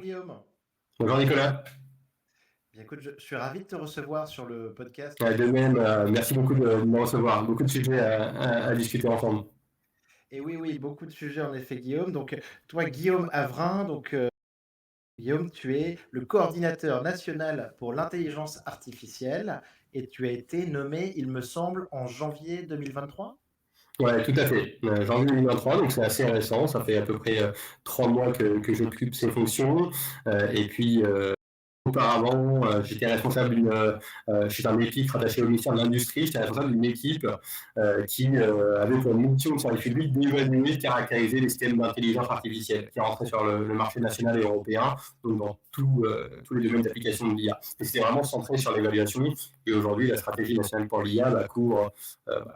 Guillaume. Bonjour Nicolas. Bien écoute, je suis ravi de te recevoir sur le podcast. De même, merci beaucoup de me recevoir. Beaucoup de sujets à discuter ensemble. Et oui, oui, beaucoup de sujets en effet, Guillaume. Donc, toi, Guillaume Avrin, Guillaume, tu es le coordinateur national pour l'intelligence artificielle et tu as été nommé, il me semble, en janvier 2023. Ouais, tout à fait. Janvier 2023, donc c'est assez récent. Ça fait à peu près 3 mois que j'occupe ces fonctions. Et puis, auparavant, j'étais responsable chez un équipe rattaché au ministère de l'Industrie, j'étais responsable d'une équipe qui avait pour mission de service public d'évaluer, de caractériser les systèmes d'intelligence artificielle qui rentraient sur le marché national et européen, donc dans tous les domaines d'application de l'IA. Et c'était vraiment centré sur l'évaluation. Et aujourd'hui, la stratégie nationale pour l'IA couvre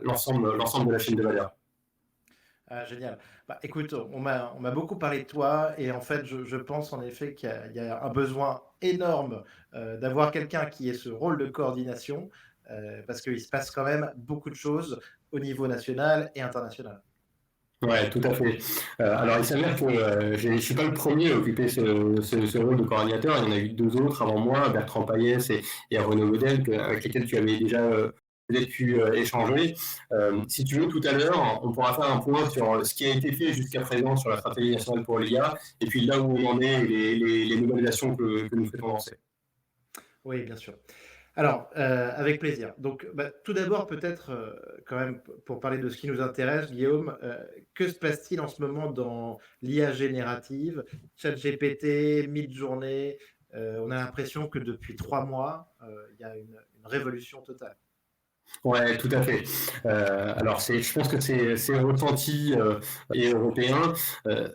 l'ensemble de la chaîne de valeur. Ah, génial. Bah, écoute, on m'a beaucoup parlé de toi et en fait, je pense en effet qu'il y a un besoin énorme d'avoir quelqu'un qui ait ce rôle de coordination parce qu'il se passe quand même beaucoup de choses au niveau national et international. Ouais, tout à fait. Alors, il s'avère que je ne suis pas le premier à occuper ce rôle de coordinateur. Il y en a eu deux autres avant moi, Bertrand Payès et Renaud Model, avec lesquels tu avais déjà peut-être pu échanger. Si tu veux, tout à l'heure, on pourra faire un point sur ce qui a été fait jusqu'à présent sur la stratégie nationale pour l'IA, et puis là où on en est et les nouvelles actions que nous souhaitons lancer. Oui, bien sûr. Alors, avec plaisir. Donc, bah, tout d'abord, peut-être quand même, pour parler de ce qui nous intéresse, Guillaume, que se passe-t-il en ce moment dans l'IA générative, ChatGPT, Midjourney? On a l'impression que depuis 3 mois, il y a une révolution totale. Ouais, tout à fait. Alors, je pense que c'est ressenti et européen. Euh,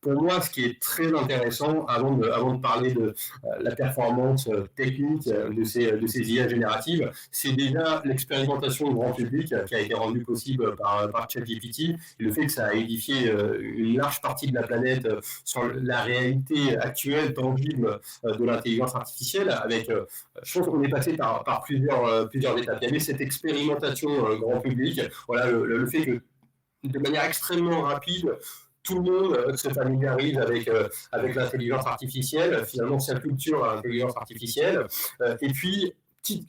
Pour moi, ce qui est très intéressant, avant de parler de la performance technique de ces IA génératives, c'est déjà l'expérimentation au grand public qui a été rendue possible par ChatGPT, et le fait que ça a édifié une large partie de la planète sur la réalité actuelle, tangible de l'intelligence artificielle. Je pense qu'on est passé par plusieurs étapes. Il y avait cette expérimentation grand public, voilà, le fait que de manière extrêmement rapide, tout le monde se familiarise avec l'intelligence artificielle, finalement s'acculture à l'intelligence artificielle. Et puis,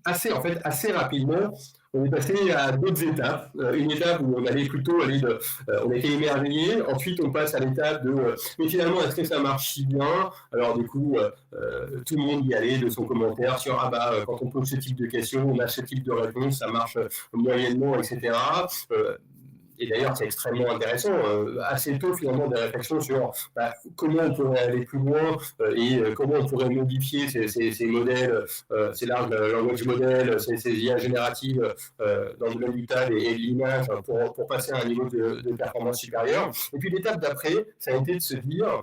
assez rapidement, on est passé à d'autres étapes. Une étape où on allait plutôt on était émerveillé. Ensuite, on passe à l'étape de mais finalement, est-ce que ça marche si bien? Alors du coup, tout le monde y allait de son commentaire sur quand on pose ce type de questions, on a ce type de réponse, ça marche moyennement, etc. Et d'ailleurs, c'est extrêmement intéressant. Assez tôt, finalement, des réflexions sur comment on pourrait aller plus loin et comment on pourrait modifier ces modèles, ces large language models, ces IA génératives dans le domaine du TAD et de l'image pour passer à un niveau de performance supérieur. Et puis l'étape d'après, ça a été de se dire,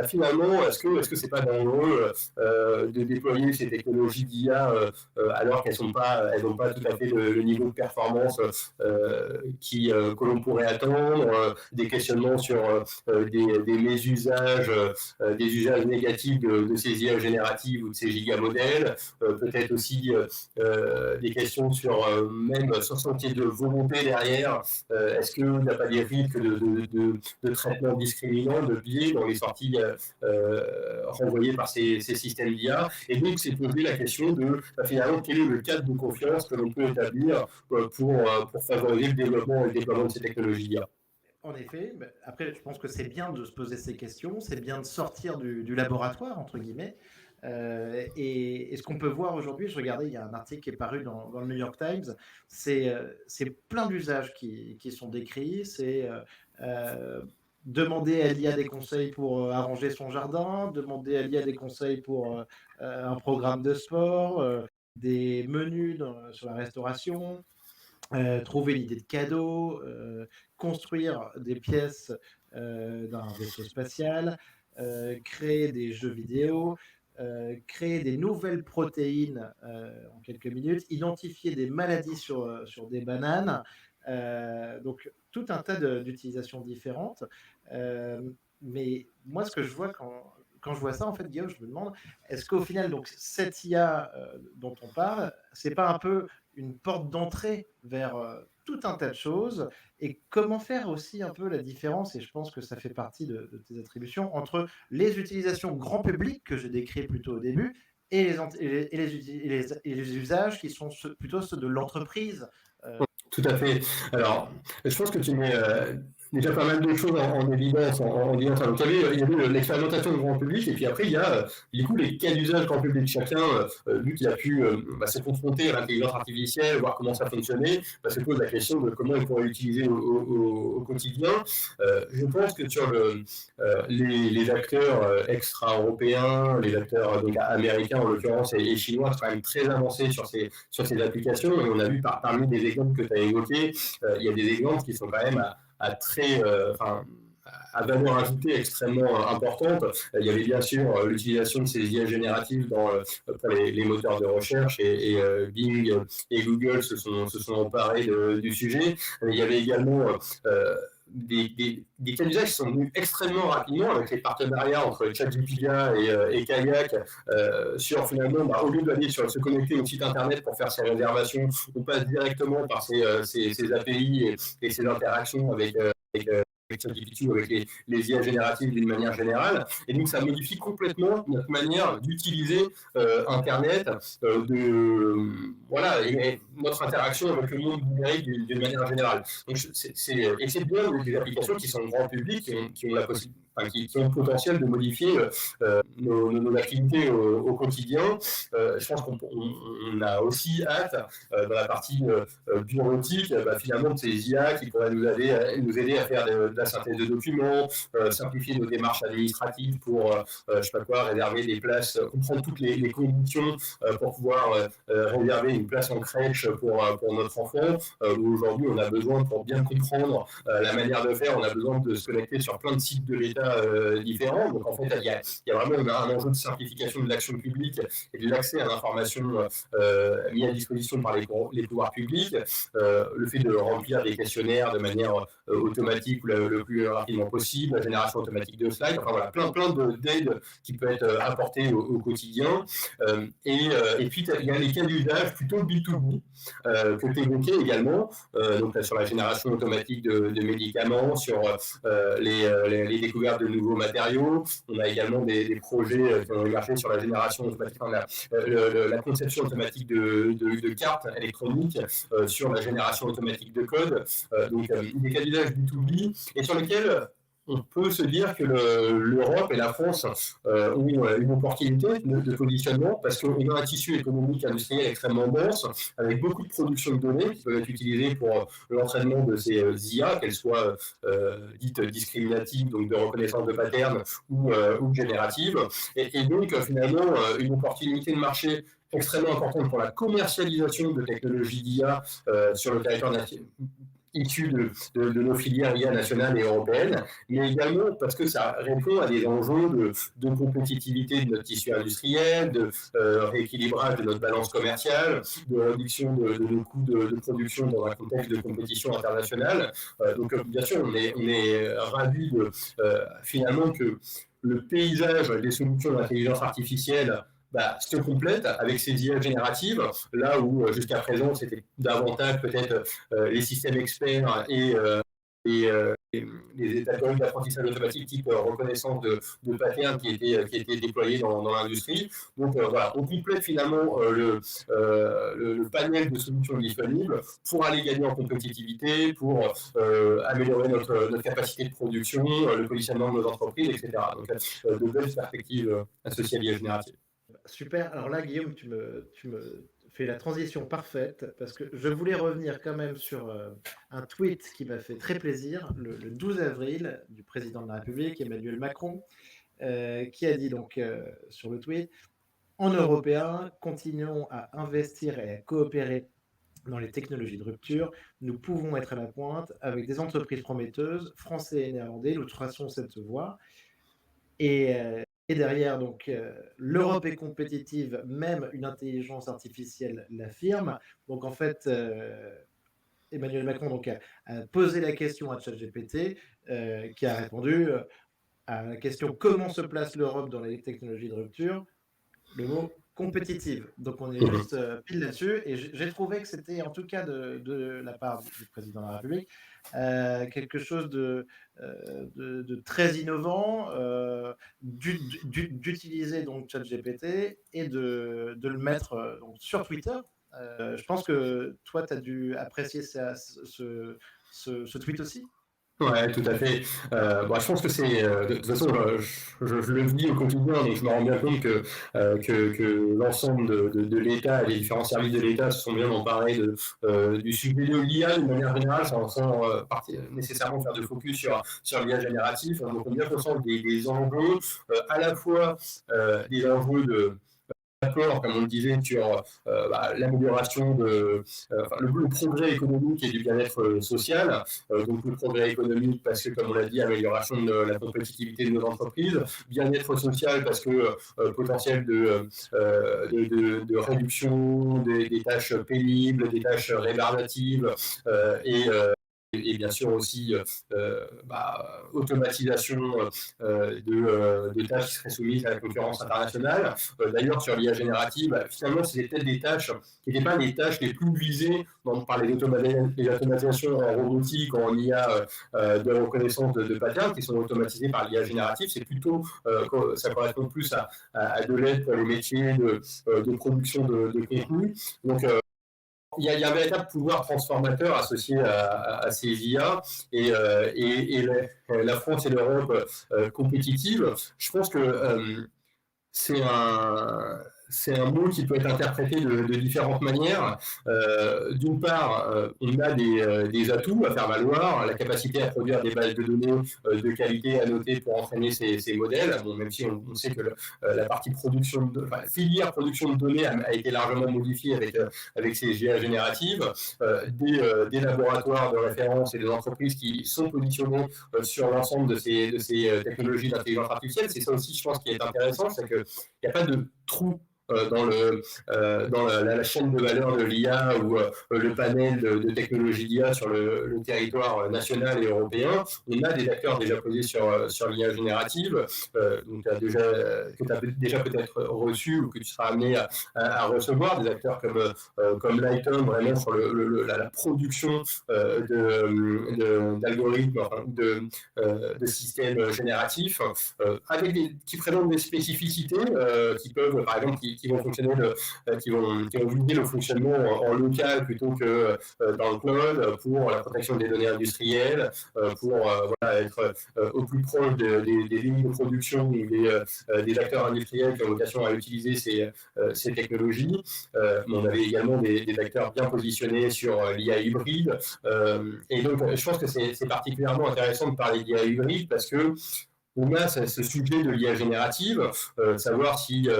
finalement, est-ce que c'est pas dangereux de déployer ces technologies d'IA alors qu'elles n'ont pas tout à fait le niveau de performance que l'on pourrait attendre, des questionnements sur des mésusages, des usages négatifs de ces IA génératives ou de ces gigamodèles, peut-être aussi des questions sur même sur ce qui est de volonté derrière. Est-ce qu'il n'y a pas des risques de traitement discriminant, de biais dans les sorties renvoyées par ces systèmes d'IA? Et donc, c'est posé la question de finalement quel est le cadre de confiance que l'on peut établir pour favoriser le développement et le déploiement de ces technologies. En effet, bah, après, je pense que c'est bien de se poser ces questions, c'est bien de sortir du laboratoire, entre guillemets. Et ce qu'on peut voir aujourd'hui, je regardais, il y a un article qui est paru dans le New York Times, c'est plein d'usages qui sont décrits. C'est demander à l'IA des conseils pour arranger son jardin, demander à l'IA des conseils pour un programme de sport, des menus sur la restauration, trouver l'idée de cadeau, construire des pièces d'un vaisseau spatial, créer des jeux vidéo, créer des nouvelles protéines en quelques minutes, identifier des maladies sur des bananes. Donc tout un tas d'utilisations différentes. Mais moi, ce que je vois quand je vois ça, en fait, Guillaume, je me demande, est-ce qu'au final, donc, cette IA dont on parle, c'est pas un peu une porte d'entrée vers tout un tas de choses? Et comment faire aussi un peu la différence, et je pense que ça fait partie de tes attributions, entre les utilisations grand public que j'ai décrites plutôt au début et les usages qui sont plutôt ceux de l'entreprise. Tout à fait. Alors, je pense que tu mets déjà pas mal de choses en évidence, en disant ça. Donc, il y avait l'expérimentation du grand public, et puis après, il y a du coup les cas d'usage grand public. Chacun, lui qui a pu se confronter à l'intelligence artificielle, voir comment ça fonctionnait, se pose la question de comment il pourrait l'utiliser au quotidien. Je pense que sur les acteurs extra-européens, les acteurs donc, américains en l'occurrence et chinois, sont quand même très avancés sur ces applications. Et on a vu parmi des exemples que tu as évoqués, il y a des exemples qui sont quand même à très, à valeur ajoutée extrêmement importante. Il y avait bien sûr l'utilisation de ces IA génératives pour les moteurs de recherche Bing et Google se sont emparés du sujet. Il y avait également des cas d'usage qui sont venus extrêmement rapidement avec les partenariats entre ChatGPT et Kayak sur finalement, au lieu d'aller se connecter au site internet pour faire ses réservations, on passe directement par ces API et ces interactions avec ChatGPT ou avec les IA génératives d'une manière générale. Et donc, ça modifie complètement notre manière d'utiliser Internet, voilà, et notre interaction avec le monde numérique d'une manière générale. Donc, et c'est bien des applications qui sont grand public, qui ont la possibilité, qui ont le potentiel de modifier nos activités au quotidien. Je pense qu'on a aussi hâte, dans la partie bureautique, finalement, de ces IA qui pourraient nous aider à faire de la synthèse de documents, simplifier nos démarches administratives pour, je sais pas quoi, réserver des places, comprendre toutes les conditions pour pouvoir réserver une place en crèche pour notre enfant, où aujourd'hui on a besoin, pour bien comprendre la manière de faire, on a besoin de se connecter sur plein de sites de l'État différents. Donc en fait, il y a vraiment un enjeu de simplification de l'action publique et de l'accès à l'information mis à disposition par les pouvoirs publics. Le fait de remplir des questionnaires de manière automatique ou le plus rapidement possible, la génération automatique de slides, enfin voilà, plein d'aides qui peuvent être apportées au quotidien. Et puis, il y a les cas d'usage plutôt B2B que tu évoquais également, donc sur la génération automatique de médicaments, sur les découvertes de nouveaux matériaux. On a également des projets qui ont émergé sur la génération automatique, la conception automatique de cartes électroniques, sur la génération automatique de code. Donc, des cas d'usage B2B et sur lesquels on peut se dire que l'Europe et la France ont une opportunité de positionnement parce qu'on a un tissu économique industriel extrêmement dense, avec beaucoup de production de données qui peuvent être utilisées pour l'entraînement de ces IA, qu'elles soient dites discriminatives, donc de reconnaissance de patterns, ou génératives. Et donc, finalement, une opportunité de marché extrêmement importante pour la commercialisation de technologies d'IA sur le territoire national, issus de nos filières IA nationales et européennes, mais également parce que ça répond à des enjeux de compétitivité de notre tissu industriel, de rééquilibrage de notre balance commerciale, de réduction de nos coûts de production dans un contexte de compétition internationale. Donc, bien sûr, on est ravis finalement que le paysage des solutions d'intelligence artificielle se complète avec ces IA génératives, là où jusqu'à présent c'était davantage peut-être les systèmes experts et les algorithmes d'apprentissage automatique type reconnaissance de patterns qui étaient déployés dans l'industrie. Donc voilà, on complète finalement le panel de solutions disponibles pour aller gagner en compétitivité, pour améliorer notre capacité de production, le positionnement de nos entreprises, etc. Donc de belles perspectives associées à l'IA générative. Super. Alors là, Guillaume, tu me fais la transition parfaite parce que je voulais revenir quand même sur un tweet qui m'a fait très plaisir le 12 avril du président de la République, Emmanuel Macron, qui a dit donc sur le tweet: en Européens, continuons à investir et à coopérer dans les technologies de rupture. Nous pouvons être à la pointe avec des entreprises prometteuses, français et néerlandais. Nous traçons cette voie. Et derrière, donc, l'Europe est compétitive, même une intelligence artificielle l'affirme. Donc, en fait, Emmanuel Macron donc, a posé la question à ChatGPT, qui a répondu à la question comment se place l'Europe dans les technologies de rupture, le mot compétitive. Donc on est Mhm. juste pile là-dessus. Et j'ai trouvé que c'était, en tout cas de la part du président de la République, quelque chose de très innovant, d'utiliser donc ChatGPT et de le mettre donc, sur Twitter. Je pense que toi, tu as dû apprécier ce tweet aussi. Ouais, tout à fait. Bon, je pense que c'est de toute façon, je le vis au quotidien, donc je me rends bien compte que l'ensemble de l'État et les différents services de l'État se sont bien emparés du sujet de l'IA de manière générale, sans nécessairement faire de focus sur l'IA générative. Donc on est bien conscient des enjeux, à la fois des enjeux d'accord, comme on le disait, sur l'amélioration le progrès économique et du bien-être social. Donc le progrès économique parce que, comme on l'a dit, amélioration de la compétitivité de nos entreprises, bien-être social parce que potentiel de réduction des tâches pénibles, des tâches rébarbatives et bien sûr aussi automatisation de tâches qui seraient soumises à la concurrence internationale. D'ailleurs, sur l'IA générative, finalement, c'était peut-être des tâches qui n'étaient pas les tâches les plus visées par les automatisations en robotique, en IA de reconnaissance de patterns qui sont automatisées par l'IA générative. C'est plutôt, ça correspond plus à de l'aide pour les métiers de production de contenu. Donc, il y a un véritable pouvoir transformateur associé à ces IA et la France et l'Europe compétitives. Je pense que c'est un, c'est un mot qui peut être interprété de différentes manières. D'une part, on a des atouts à faire valoir, la capacité à produire des bases de données de qualité à noter pour entraîner ces modèles. Bon, même si on sait que la partie production, filière production de données a été largement modifiée avec ces GA génératives, des laboratoires de référence et des entreprises qui sont positionnés sur l'ensemble de ces technologies d'intelligence artificielle. C'est ça aussi, je pense, qui est intéressant, c'est qu'il n'y a pas de trou dans la chaîne de valeur de l'IA ou le panel de technologies d'IA sur le territoire national et européen. On a des acteurs déjà posés sur l'IA générative, donc que tu as déjà peut-être reçu ou que tu seras amené à recevoir, des acteurs comme Lighton, vraiment sur la production d'algorithmes, de systèmes génératifs, qui présentent des spécificités qui peuvent, par exemple, qui vont fonctionner, qui vont viser le fonctionnement en local plutôt que dans le cloud, pour la protection des données industrielles, pour être au plus proche des lignes de production ou des acteurs industriels qui ont vocation à utiliser ces technologies. On avait également des acteurs bien positionnés sur l'IA hybride. Et donc, je pense que c'est particulièrement intéressant de parler d'IA hybride parce que on a ce sujet de l'IA générative, savoir si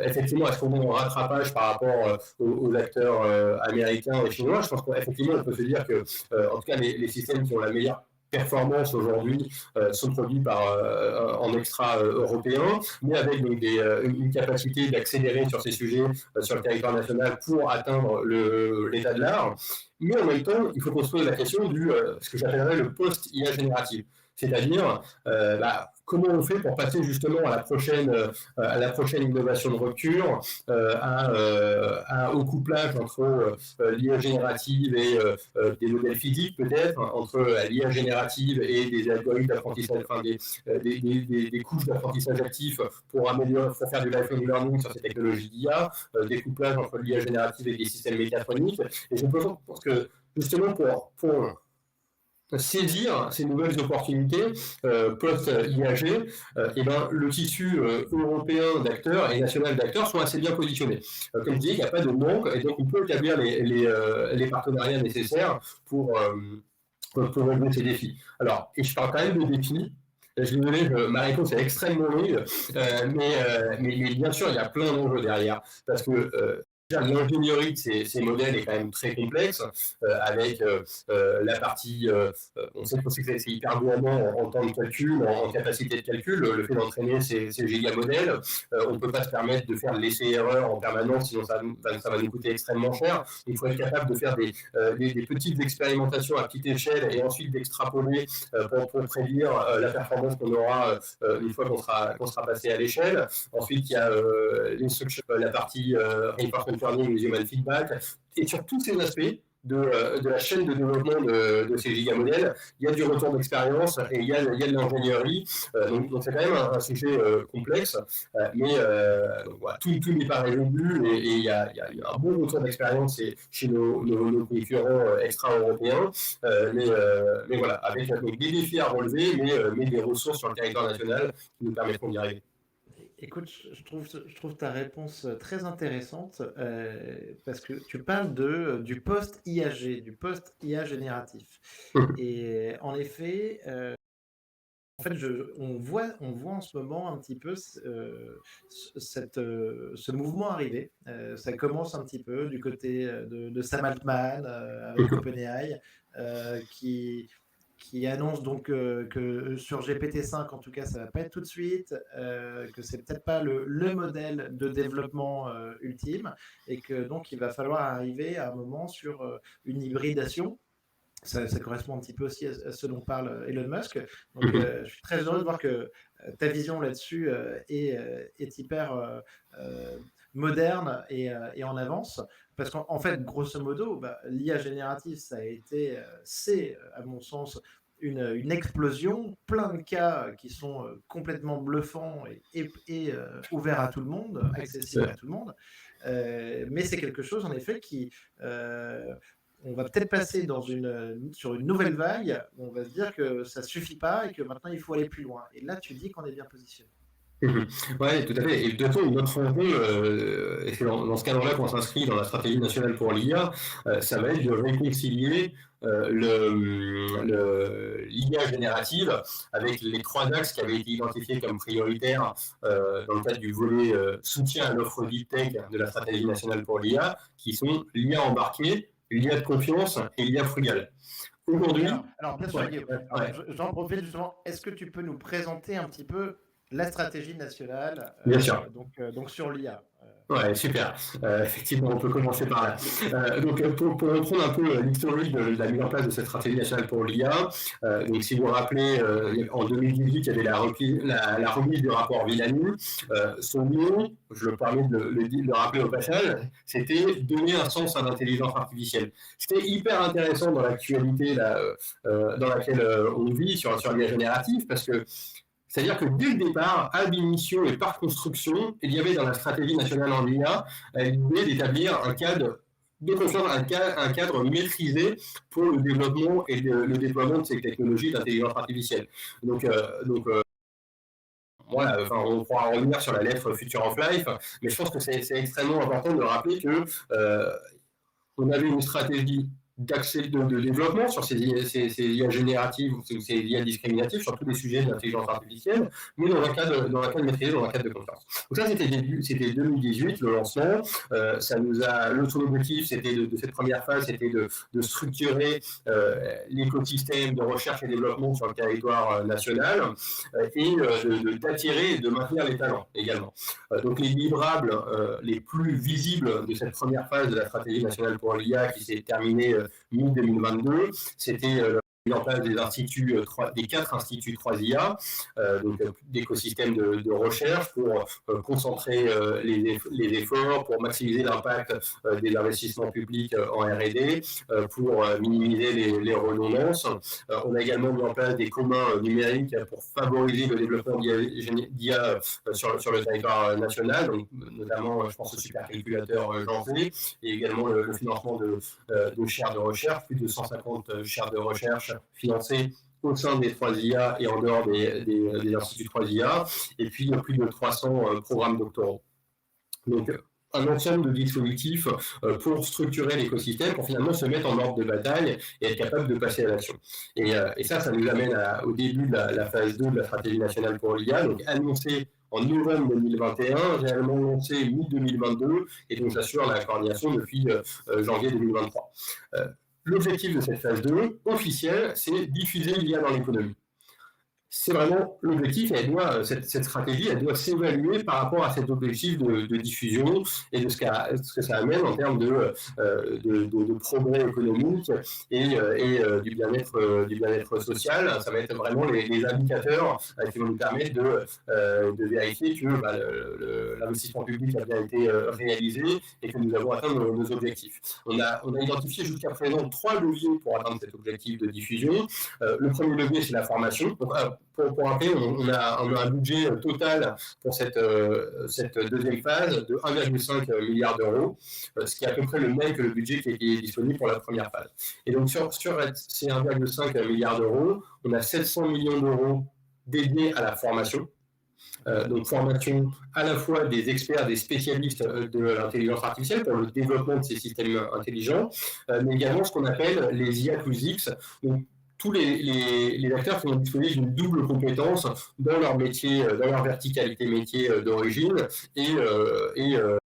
effectivement est-ce qu'on est en rattrapage par rapport aux acteurs américains et chinois. Je pense qu'effectivement on peut se dire que en tout cas les systèmes qui ont la meilleure performance aujourd'hui sont produits en extra européen, mais avec donc une capacité d'accélérer sur ces sujets sur le territoire national pour atteindre l'état de l'art. Mais en même temps, il faut qu'on se pose la question ce que j'appellerais le post-IA générative. C'est-à-dire, comment on fait pour passer justement à la prochaine innovation de rupture, au couplage entre l'IA générative et des modèles physiques peut-être, entre l'IA générative et des algorithmes d'apprentissage, des couches d'apprentissage actif pour faire du lifelong learning sur ces technologies d'IA, des couplages entre l'IA générative et des systèmes mécatroniques. Et je pense que justement pour saisir ces nouvelles opportunités post-IAG, le tissu européen d'acteurs et national d'acteurs sont assez bien positionnés. Comme je disais, il n'y a pas de manque et donc on peut établir les partenariats nécessaires pour relever ces défis. Alors, et je parle quand même de défis. Je suis désolé, ma réponse est extrêmement longue, mais bien sûr, il y a plein d'enjeux derrière. Parce que l'ingénierie de ces modèles est quand même très complexe, avec la partie, on sait que c'est hyper gourmand en temps de calcul, en capacité de calcul, le fait d'entraîner ces gigamodèles. On ne peut pas se permettre de faire de l'essai-erreur en permanence, sinon ça va nous coûter extrêmement cher. Il faut être capable de faire des petites expérimentations à petite échelle et ensuite d'extrapoler pour prédire la performance qu'on aura une fois qu'on sera passé à l'échelle. Ensuite, il y a la partie reinforcement learning, human feedback, et sur tous ces aspects de la chaîne de développement de ces gigamodèles, il y a du retour d'expérience et il y a de l'ingénierie. Donc c'est quand même un sujet complexe, mais voilà, tout n'est pas résolu et il y a un bon retour d'expérience chez nos concurrents extra-européens, mais voilà, avec donc, des défis à relever, mais des ressources sur le territoire national qui nous permettront d'y arriver. Écoute, je trouve ta réponse très intéressante parce que tu parles du post-IAG, du post-IA génératif. Et en effet, en fait, on voit en ce moment un petit peu ce mouvement arriver. Ça commence un petit peu du côté de Sam Altman avec OpenAI, qui annonce donc que sur GPT-5, en tout cas, ça va pas être tout de suite, que c'est peut-être pas le modèle de développement ultime, et que donc il va falloir arriver à un moment sur une hybridation. Ça correspond un petit peu aussi à ce dont parle Elon Musk. Donc, je suis très heureux de voir que ta vision là-dessus est hyper moderne et en avance. Parce qu'en fait, grosso modo, l'IA générative, c'est, à mon sens, une explosion, plein de cas qui sont complètement bluffants et ouverts à tout le monde, accessibles à tout le monde. Mais c'est quelque chose, en effet, qui... on va peut-être passer sur une nouvelle vague, où on va se dire que ça ne suffit pas et que maintenant il faut aller plus loin. Et là, tu dis qu'on est bien positionné. Oui, tout à fait. Et de toute façon, notre enjeu, et c'est dans ce cadre-là qu'on s'inscrit dans la stratégie nationale pour l'IA, ça va être de réconcilier l'IA générative avec les 3 axes qui avaient été identifiés comme prioritaires dans le cadre du volet soutien à l'offre deep tech de la stratégie nationale pour l'IA, qui sont l'IA embarquée, l'IA de confiance et l'IA frugale. Aujourd'hui... Alors, bien sûr, Guillaume, j'en profite justement, est-ce que tu peux nous présenter un petit peu la stratégie nationale Bien sûr. Donc sur l'IA. Ouais, super. Effectivement, on peut commencer par là. Donc, pour reprendre un peu l'historique de la mise en place de cette stratégie nationale pour l'IA, donc si vous vous rappelez, en 2018, il y avait la remise du rapport Villani. Son nom, je me permets de le rappeler au passage, c'était donner un sens à l'intelligence artificielle. C'était hyper intéressant dans l'actualité dans laquelle on vit sur l'IA générative, parce que c'est-à-dire que dès le départ, ab initio et par construction, il y avait dans la stratégie nationale en IA l'idée d'établir un cadre de confiance, un cadre maîtrisé pour le développement et le déploiement de ces technologies d'intelligence artificielle. Donc voilà, enfin, on pourra revenir sur la lettre Future of Life, mais je pense que c'est extrêmement important de rappeler que on avait une stratégie d'accès de développement sur ces IA génératives ou ces IA discriminatives sur tous les sujets d'intelligence artificielle, mais dans un cadre maîtrisé, dans un cadre de confiance. Donc ça, c'était 2018, le lancement. L'autre objectif, c'était de cette première phase, c'était de structurer l'écosystème de recherche et développement sur le territoire national et d'attirer et de maintenir les talents également. Donc les livrables les plus visibles de cette première phase de la stratégie nationale pour l'IA qui s'est terminée mi-2022, c'était mise en place des 4 instituts 3IA, donc d'écosystèmes de recherche pour concentrer les efforts, pour maximiser l'impact des investissements publics en R&D, pour minimiser les redondances. On a également mis en place des communs numériques pour favoriser le développement d'IA sur le territoire national, donc, notamment, je pense au supercalculateur Janté, et également le financement de chaires de recherche, plus de 150 chaires de recherche financées au sein des 3IA et en dehors des instituts 3IA, et puis plus de 300 programmes doctoraux. Donc, un ensemble de dispositifs pour structurer l'écosystème, pour finalement se mettre en ordre de bataille et être capable de passer à l'action. Et ça nous amène au début de la phase 2 de la stratégie nationale pour l'IA, donc annoncer en novembre 2021, réellement lancé mi-2022, et donc j'assure la coordination depuis janvier 2023. L'objectif de cette phase 2 officielle, c'est diffuser l'IA dans l'économie. C'est vraiment l'objectif, et cette stratégie, elle doit s'évaluer par rapport à cet objectif de diffusion et de ce que ça amène en termes de progrès économique et du bien-être social. Ça va être vraiment les indicateurs qui vont nous permettre de vérifier que l'investissement public a bien été réalisé et que nous avons atteint nos objectifs. On a identifié jusqu'à présent 3 leviers pour atteindre cet objectif de diffusion. Le premier levier, c'est la formation. Donc, pour rappeler, on a un budget total pour cette deuxième phase de 1,5 milliard d'euros, ce qui est à peu près le même que le budget qui est disponible pour la première phase. Et donc sur ces 1,5 milliard d'euros, on a 700 millions d'euros dédiés à la formation. Donc formation à la fois des experts, des spécialistes de l'intelligence artificielle pour le développement de ces systèmes intelligents, mais également ce qu'on appelle les IA plus X, donc tous les acteurs qui vont disposer d'une double compétence dans leur métier, dans leur verticalité métier d'origine et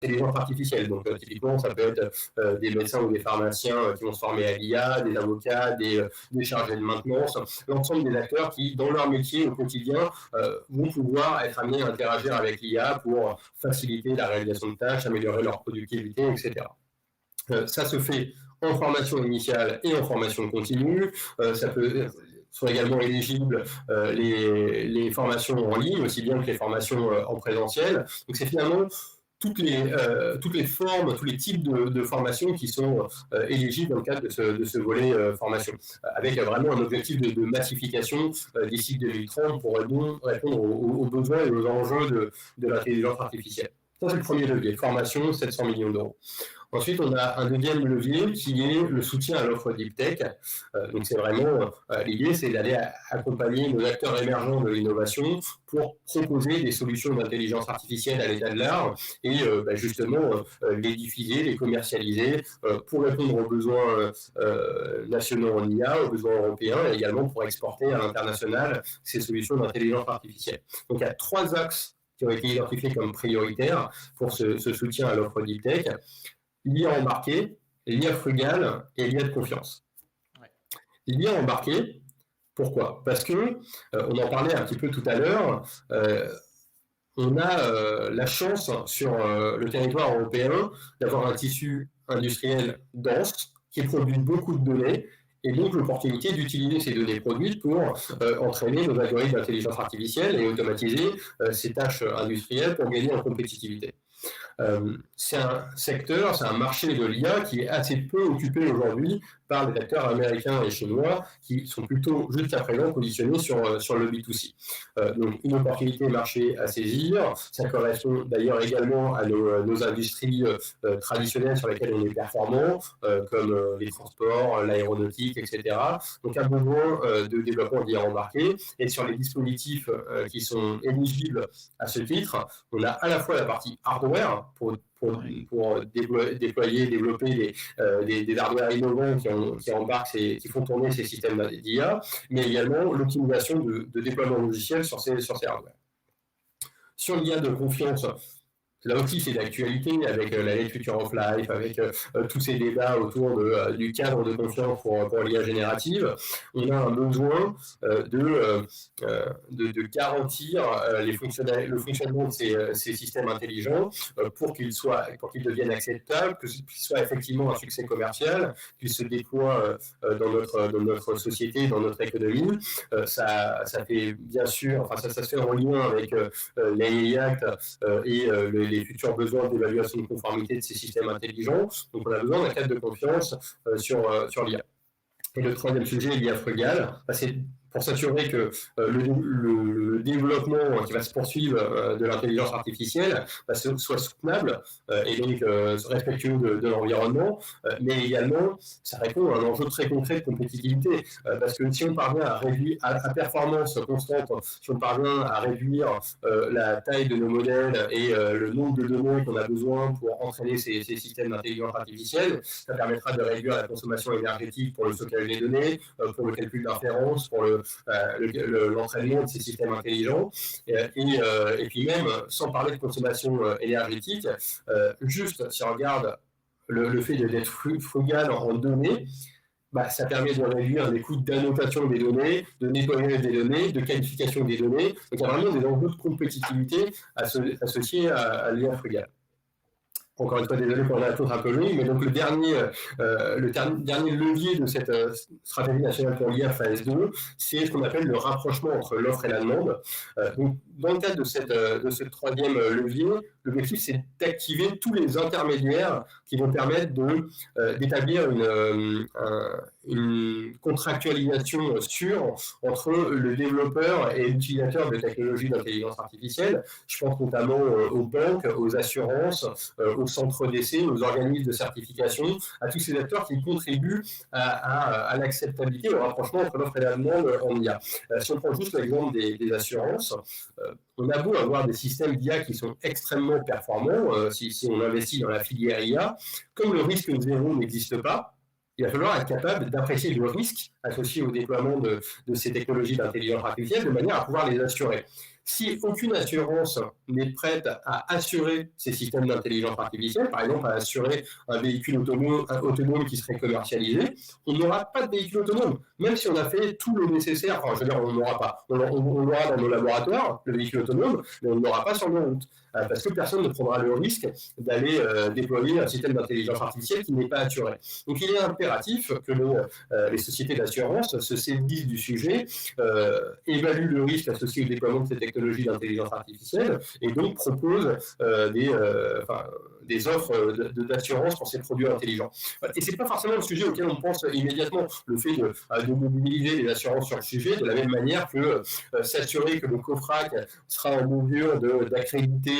intelligence artificielle. Donc, typiquement, ça peut être des médecins ou des pharmaciens qui vont se former à l'IA, des avocats, des chargés de maintenance, l'ensemble des acteurs qui, dans leur métier au quotidien, vont pouvoir être amenés à interagir avec l'IA pour faciliter la réalisation de tâches, améliorer leur productivité, etc. Ça se fait en formation initiale et en formation continue. Sont également éligibles les formations en ligne, aussi bien que les formations en présentiel. Donc c'est finalement toutes les formes, tous les types de formations qui sont éligibles dans le cadre de ce volet formation, avec vraiment un objectif de massification d'ici 2030 pour répondre aux besoins et aux enjeux de l'intelligence artificielle. Ça, c'est le premier levier, formation, 700 millions d'euros. Ensuite, on a un deuxième levier qui est le soutien à l'offre Deep Tech. Donc, c'est vraiment l'idée, c'est d'aller accompagner nos acteurs émergents de l'innovation pour proposer des solutions d'intelligence artificielle à l'état de l'art et justement les diffuser, les commercialiser pour répondre aux besoins nationaux en IA, aux besoins européens et également pour exporter à l'international ces solutions d'intelligence artificielle. Donc, il y a 3 axes qui ont été identifiés comme prioritaires pour ce soutien à l'offre Deep Tech. L'IA embarqué, l'IA frugale et l'IA de confiance. Ouais. L'IA embarqué, pourquoi? Parce que, on en parlait un petit peu tout à l'heure, on a la chance sur le territoire européen d'avoir un tissu industriel dense qui produit beaucoup de données et donc l'opportunité d'utiliser ces données produites pour entraîner nos algorithmes d'intelligence artificielle et automatiser ces tâches industrielles pour gagner en compétitivité. C'est un secteur, c'est un marché de l'IA qui est assez peu occupé aujourd'hui par les acteurs américains et chinois qui sont plutôt jusqu'à présent positionnés sur le B2C. Donc une opportunité marché à saisir, ça correspond d'ailleurs également à nos industries traditionnelles sur lesquelles on est performant, comme les transports, l'aéronautique, etc. Donc un besoin de développement d'IA embarqué, et sur les dispositifs qui sont éligibles à ce titre, on a à la fois la partie hardware pour déployer, développer des hardware innovants qui embarquent, qui font tourner ces systèmes d'IA, mais également l'optimisation de déploiement logiciel sur ces hardware. Sur l'IA de confiance, là aussi, c'est d'actualité avec la Late Future of Life, avec tous ces débats autour du cadre de confiance pour l'IA générative. On a un besoin de garantir le fonctionnement de ces systèmes intelligents pour qu'ils deviennent acceptables, qu'ils soient effectivement un succès commercial, qu'ils se déploient dans notre société, dans notre économie. Ça fait bien sûr, enfin ça se fait en lien avec l'AI Act et les futurs besoins d'évaluation de conformité de ces systèmes intelligents. Donc, on a besoin d'un cadre de confiance sur l'IA. Et le troisième sujet, l'IA frugale, c'est pour s'assurer que le développement qui va se poursuivre de l'intelligence artificielle soit soutenable et donc respectueux de l'environnement, mais également ça répond à un enjeu très concret de compétitivité, parce que si on parvient à réduire à performance constante, si on parvient à réduire la taille de nos modèles et le nombre de données qu'on a besoin pour entraîner ces systèmes d'intelligence artificielle, ça permettra de réduire la consommation énergétique pour le stockage des données, pour le calcul d'inférence, pour l'entraînement de ces systèmes intelligents. Et puis même, sans parler de consommation énergétique, juste si on regarde le fait d'être frugal en données, ça permet de réduire les coûts d'annotation des données, de nettoyage des données, de qualification des données. Donc il y a vraiment des enjeux de compétitivité associés à l'IA frugale. Encore une fois, désolé pour la tour un peu longue, mais donc le dernier levier de cette stratégie nationale pour l'IA phase 2, c'est ce qu'on appelle le rapprochement entre l'offre et la demande. Donc, dans le cadre de ce troisième levier, l'objectif, c'est d'activer tous les intermédiaires qui vont permettre d'établir une contractualisation sûre entre le développeur et l'utilisateur de technologies d'intelligence artificielle. Je pense notamment aux banques, aux assurances, aux centres d'essai, aux organismes de certification, à tous ces acteurs qui contribuent à l'acceptabilité, au rapprochement entre l'offre et la demande en IA. Si on prend juste l'exemple des assurances, on a beau avoir des systèmes d'IA qui sont extrêmement performants, si on investit dans la filière IA, comme le risque zéro n'existe pas, il va falloir être capable d'apprécier le risque associé au déploiement de ces technologies d'intelligence artificielle de manière à pouvoir les assurer. Si aucune assurance n'est prête à assurer ces systèmes d'intelligence artificielle, par exemple à assurer un véhicule autonome qui serait commercialisé, on n'aura pas de véhicule autonome. Même si on a fait tout le nécessaire, enfin je veux dire on n'aura pas, on l'aura dans nos laboratoires, le véhicule autonome, mais on ne l'aura pas sur nos routes. Parce que personne ne prendra le risque d'aller déployer un système d'intelligence artificielle qui n'est pas assuré. Donc il est impératif que les sociétés d'assurance se saisissent du sujet, évaluent le risque associé au déploiement de ces technologies d'intelligence artificielle et donc proposent des offres d'assurance pour ces produits intelligents. Et ce n'est pas forcément le sujet auquel on pense immédiatement, le fait de mobiliser les assurances sur le sujet, de la même manière que s'assurer que le COFRAC sera en mesure d'accréditer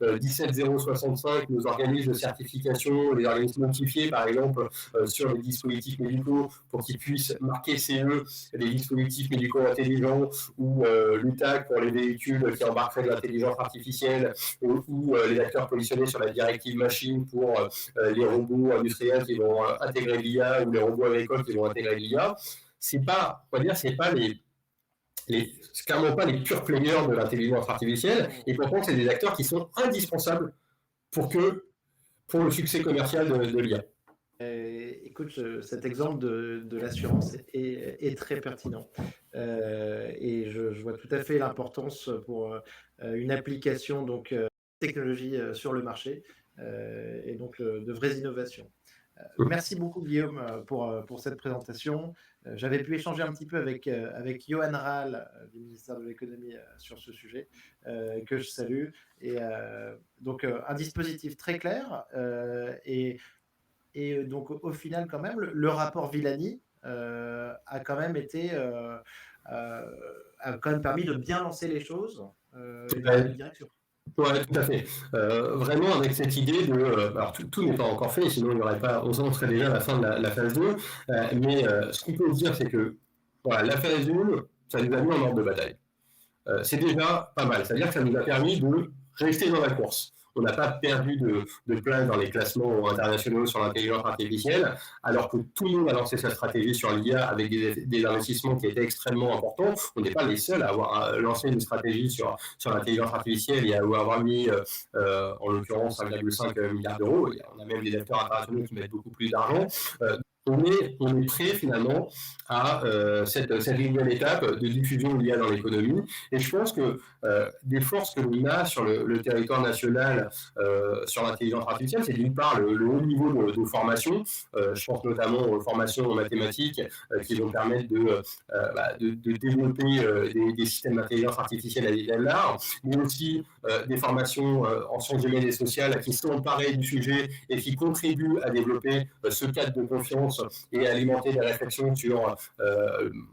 17065, nos organismes de certification, les organismes notifiés par exemple sur les dispositifs médicaux pour qu'ils puissent marquer CE, les dispositifs médicaux intelligents ou l'UTAC pour les véhicules qui embarqueraient de l'intelligence artificielle ou les acteurs positionnés sur la directive machine pour les robots industriels qui vont intégrer l'IA ou les robots agricoles qui vont intégrer l'IA. C'est pas clairement pas les purs players de l'intelligence artificielle, et pourtant c'est des acteurs qui sont indispensables pour le succès commercial de l'IA. Écoute, cet exemple de l'assurance est très pertinent et je vois tout à fait l'importance pour une application donc technologie sur le marché et donc de vraies innovations. Merci beaucoup Guillaume pour cette présentation. J'avais pu échanger un petit peu avec Johan Rahl du ministère de l'économie sur ce sujet que je salue. Et donc un dispositif très clair et donc au final quand même le rapport Villani a quand même permis de bien lancer les choses dans la bonne direction. Oui, tout à fait. Vraiment avec cette idée de... alors tout n'est pas encore fait, sinon il n'y aurait pas... On serait déjà à la fin de la phase 2. Mais ce qu'on peut dire, c'est que voilà, la phase 1, ça nous a mis en ordre de bataille. C'est déjà pas mal. C'est-à-dire que ça nous a permis de rester dans la course. On n'a pas perdu de place dans les classements internationaux sur l'intelligence artificielle, alors que tout le monde a lancé sa stratégie sur l'IA avec des investissements qui étaient extrêmement importants. On n'est pas les seuls à avoir lancé une stratégie sur l'intelligence artificielle et à avoir mis, en l'occurrence, 1,5 milliard d'euros. On a même des acteurs internationaux qui mettent beaucoup plus d'argent. On est prêt finalement à cette nouvelle étape de diffusion de l'IA dans l'économie. Et je pense que des forces que l'on a sur le territoire national sur l'intelligence artificielle, c'est d'une part le haut niveau de formation. Je pense notamment aux formations en mathématiques qui vont permettre de développer des systèmes d'intelligence artificielle à l'échelle large, mais aussi des formations en sciences humaines et sociales qui sont emparées du sujet et qui contribuent à développer ce cadre de confiance et alimenter des réflexions sur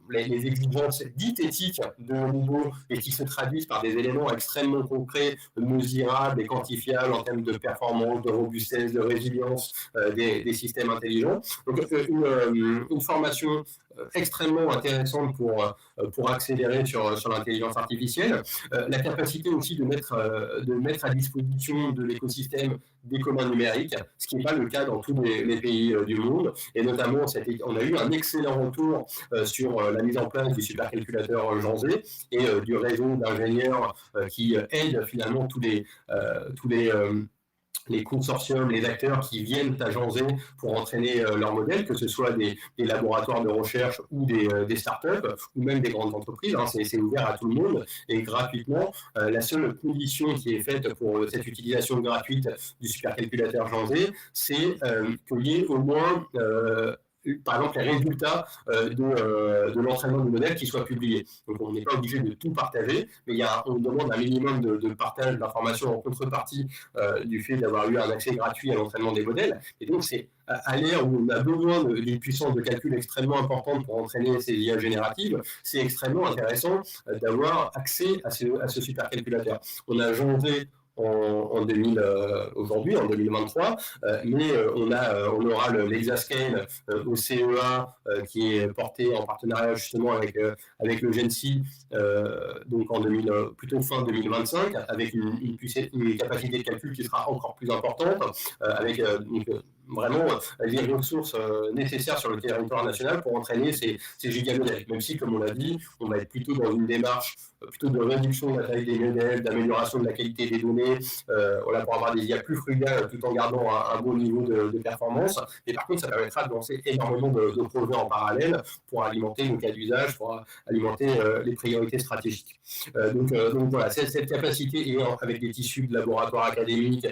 les exigences dites éthiques de haut niveau et qui se traduisent par des éléments extrêmement concrets, mesurables et quantifiables en termes de performance, de robustesse, de résilience des systèmes intelligents. Donc une formation extrêmement intéressantes pour accélérer sur l'intelligence artificielle. La capacité aussi de mettre à disposition de l'écosystème des communs numériques, ce qui n'est pas le cas dans tous les pays du monde. Et notamment, on a eu un excellent retour sur la mise en place du supercalculateur Jean Zé et du réseau d'ingénieurs qui aident finalement les consortiums, les acteurs qui viennent à Jean Zé pour entraîner leur modèle, que ce soit des laboratoires de recherche ou des startups, ou même des grandes entreprises. Hein, c'est ouvert à tout le monde et gratuitement. La seule condition qui est faite pour cette utilisation gratuite du supercalculateur Jean Zé, c'est qu'il y ait au moins par exemple, les résultats de l'entraînement du modèle qui soient publiés. Donc, on n'est pas obligé de tout partager, mais on demande un minimum de partage d'informations en contrepartie du fait d'avoir eu un accès gratuit à l'entraînement des modèles. Et donc, c'est à l'ère où on a besoin d'une puissance de calcul extrêmement importante pour entraîner ces IA génératives, c'est extrêmement intéressant d'avoir accès à ce supercalculateur. On a Jean Zé aujourd'hui, en 2023, mais on aura l'Exascale au CEA qui est porté en partenariat justement avec le GENSI, donc plutôt fin 2025, avec une capacité de calcul qui sera encore plus importante, avec vraiment les ressources nécessaires sur le territoire national pour entraîner ces gigamodèles. Même si, comme on l'a dit, on va être plutôt dans une démarche plutôt de réduction de la taille des modèles, d'amélioration de la qualité des données, pour avoir des IA plus frugales tout en gardant un bon niveau de performance. Et par contre, ça permettra de lancer énormément de projets en parallèle pour alimenter nos cas d'usage, pour alimenter les priorités stratégiques. Donc voilà, cette capacité, et avec des tissus de laboratoires académiques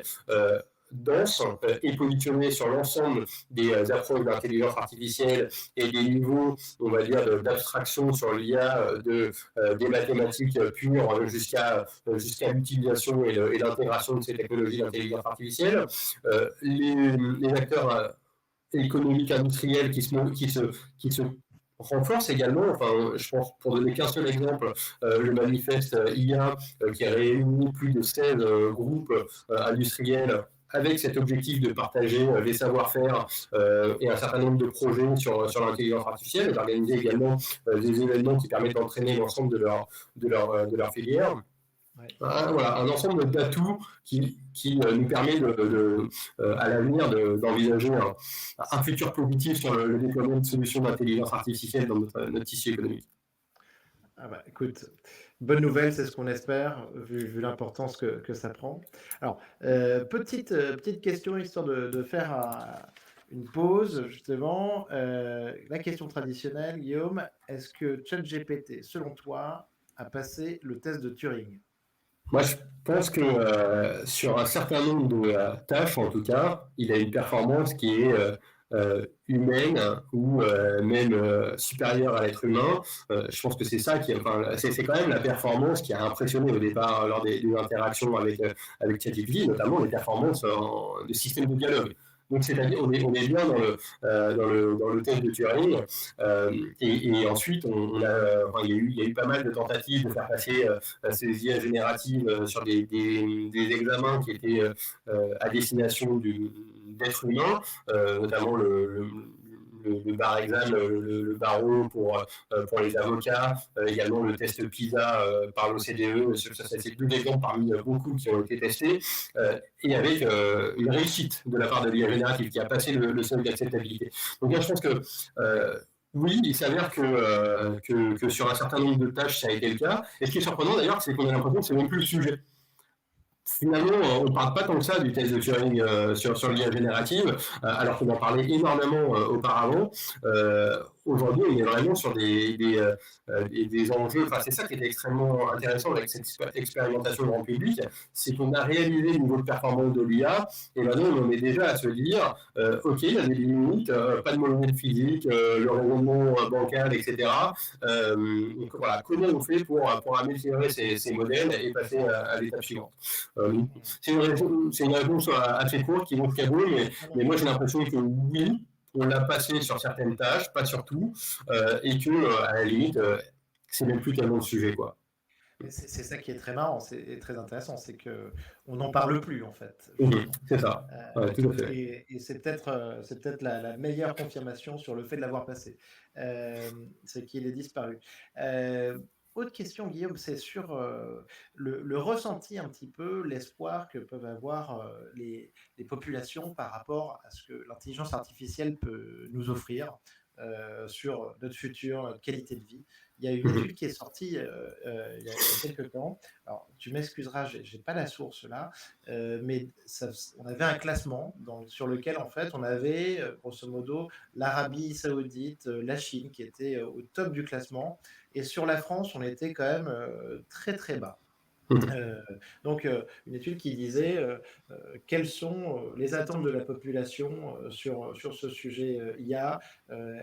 dense et positionné sur l'ensemble des approches d'intelligence artificielle et des niveaux, on va dire, d'abstraction sur l'IA des mathématiques pures jusqu'à l'utilisation et l'intégration de ces technologies d'intelligence artificielle. Les acteurs économiques industriels qui se renforcent également. Enfin, je pense, pour donner qu'un seul exemple, le manifeste IA qui a réuni plus de 16 groupes industriels avec cet objectif de partager les savoir-faire et un certain nombre de projets sur l'intelligence artificielle, et d'organiser également des événements qui permettent d'entraîner l'ensemble de leur filière. Ouais. Voilà, un ensemble d'atouts qui nous permet à l'avenir d'envisager un futur positif sur le déploiement de solutions d'intelligence artificielle dans notre tissu économique. Ah bah, écoute, bonne nouvelle, c'est ce qu'on espère, vu l'importance que ça prend. Alors, petite question, histoire de faire une pause, justement. La question traditionnelle, Guillaume, est-ce que ChatGPT, selon toi, a passé le test de Turing? Moi, je pense que sur un certain nombre de tâches, en tout cas, il a une performance qui est humaine ou même supérieure à l'être humain. Je pense que c'est ça c'est quand même la performance qui a impressionné au départ lors des interactions avec ChatGPT, notamment les performances de système de dialogue. Donc, c'est-à-dire, on est bien dans le test de Turing, et ensuite, il y a eu pas mal de tentatives de faire passer ces IA génératives sur des examens qui étaient à destination d'êtres humains, notamment le bar exam, le barreau pour les avocats, également le test PISA par l'OCDE. C'est deux exemples parmi beaucoup qui ont été testés, et avec une réussite de la part de l'IA générative qui a passé le seuil d'acceptabilité. Donc là, je pense que oui, il s'avère que sur un certain nombre de tâches, ça a été le cas. Et ce qui est surprenant d'ailleurs, c'est qu'on a l'impression que c'est même plus le sujet. Finalement, on ne parle pas tant que ça du test de Turing sur l'IA générative, alors qu'on en parlait énormément auparavant. Aujourd'hui, on est vraiment sur des enjeux. Enfin, c'est ça qui est extrêmement intéressant avec cette expérimentation grand public, c'est qu'on a réalisé le niveau de performance de l'IA, et maintenant on en est déjà à se dire, ok, il y a des limites, pas de monnaie de physique, le raisonnement bancal, etc. Donc voilà, comment on fait pour améliorer ces modèles et passer à l'étape suivante. C'est une réponse assez courte qui montre qu'à bout, mais moi j'ai l'impression que oui, on l'a passé sur certaines tâches, pas sur tout, et que à la limite, c'est même plus tellement le sujet, quoi. Et c'est ça qui est très marrant, c'est très intéressant, c'est qu'on n'en parle plus en fait, Mhm. justement. C'est ça, ouais, tout à fait. Et c'est peut-être la meilleure confirmation sur le fait de l'avoir passé, c'est qu'il est disparu. Autre question, Guillaume, c'est sur le ressenti un petit peu, l'espoir que peuvent avoir les populations par rapport à ce que l'intelligence artificielle peut nous offrir sur notre futur, notre qualité de vie. Il y a une Mhm. étude qui est sortie il y a quelques temps. Alors, tu m'excuseras, j'ai pas la source là, mais on avait un classement sur lequel en fait on avait grosso modo l'Arabie Saoudite, la Chine qui étaient au top du classement, et sur la France on était quand même très très bas. Mhm. Heu, donc une étude qui disait, quelles sont, les attentes de la population, sur ce sujet, IA?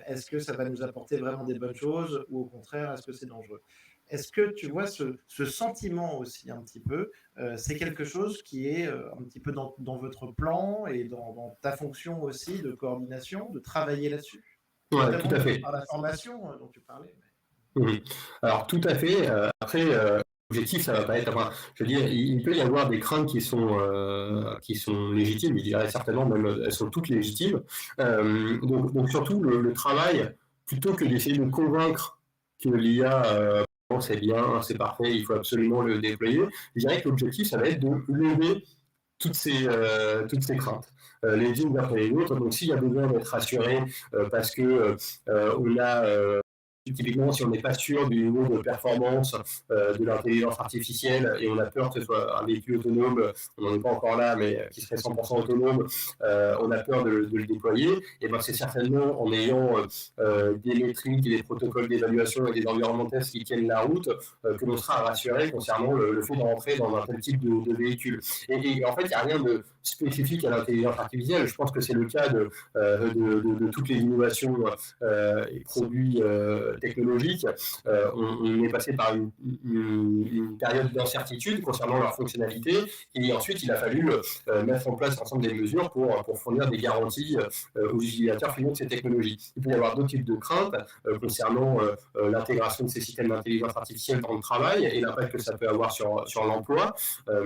Est-ce que ça va nous apporter vraiment des bonnes choses ou au contraire, est-ce que c'est dangereux? Est-ce que tu vois ce sentiment aussi un petit peu, c'est quelque chose qui est, un petit peu dans votre plan et dans ta fonction aussi de coordination, de travailler là-dessus? Ouais, tout Notamment à de fait. par la formation, dont tu parlais, mais Mhm. Alors, tout à fait. Après, l'objectif, ça va pas être. Enfin, je veux dire, il peut y avoir des craintes qui sont légitimes. Je dirais certainement, même, elles sont toutes légitimes. Donc surtout, le travail, plutôt que d'essayer de convaincre que l'IA, bon, c'est bien, c'est parfait, il faut absolument le déployer, je dirais que l'objectif, ça va être de lever toutes ces craintes, les unes après les autres. Donc, s'il y a besoin d'être rassuré parce que on a typiquement, si on n'est pas sûr du niveau de performance de l'intelligence artificielle et on a peur que ce soit un véhicule autonome, on n'en est pas encore là, mais qui serait 100% autonome, on a peur de le déployer, et ben c'est certainement en ayant des métriques et des protocoles d'évaluation et des environnements tests qui tiennent la route que l'on sera rassuré concernant le fait de rentrer dans un tel type de véhicule. Et en fait, il n'y a rien de spécifique à l'intelligence artificielle. Je pense que c'est le cas de toutes les innovations et produits technologiques. On est passé par une période d'incertitude concernant leur fonctionnalité, et ensuite il a fallu mettre en place l'ensemble des mesures pour fournir des garanties aux utilisateurs finaux de ces technologies. Il peut y avoir d'autres types de craintes concernant l'intégration de ces systèmes d'intelligence artificielle dans le travail et l'impact que ça peut avoir sur l'emploi. En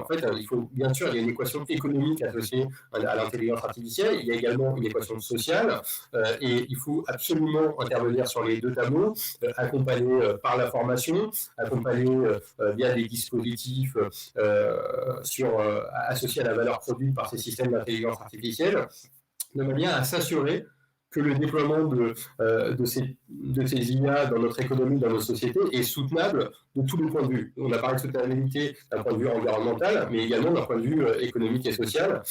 fait, il faut bien sûr, il y a une équation économique associée à l'intelligence artificielle, il y a également une équation sociale, et il faut absolument intervenir sur les deux tableaux, accompagner par la formation, accompagner via des dispositifs associés à la valeur produite par ces systèmes d'intelligence artificielle, de manière à s'assurer que le déploiement de ces IA dans notre économie, dans nos sociétés, est soutenable de tous les points de vue. On a parlé de soutenabilité d'un point de vue environnemental, mais également d'un point de vue économique et social.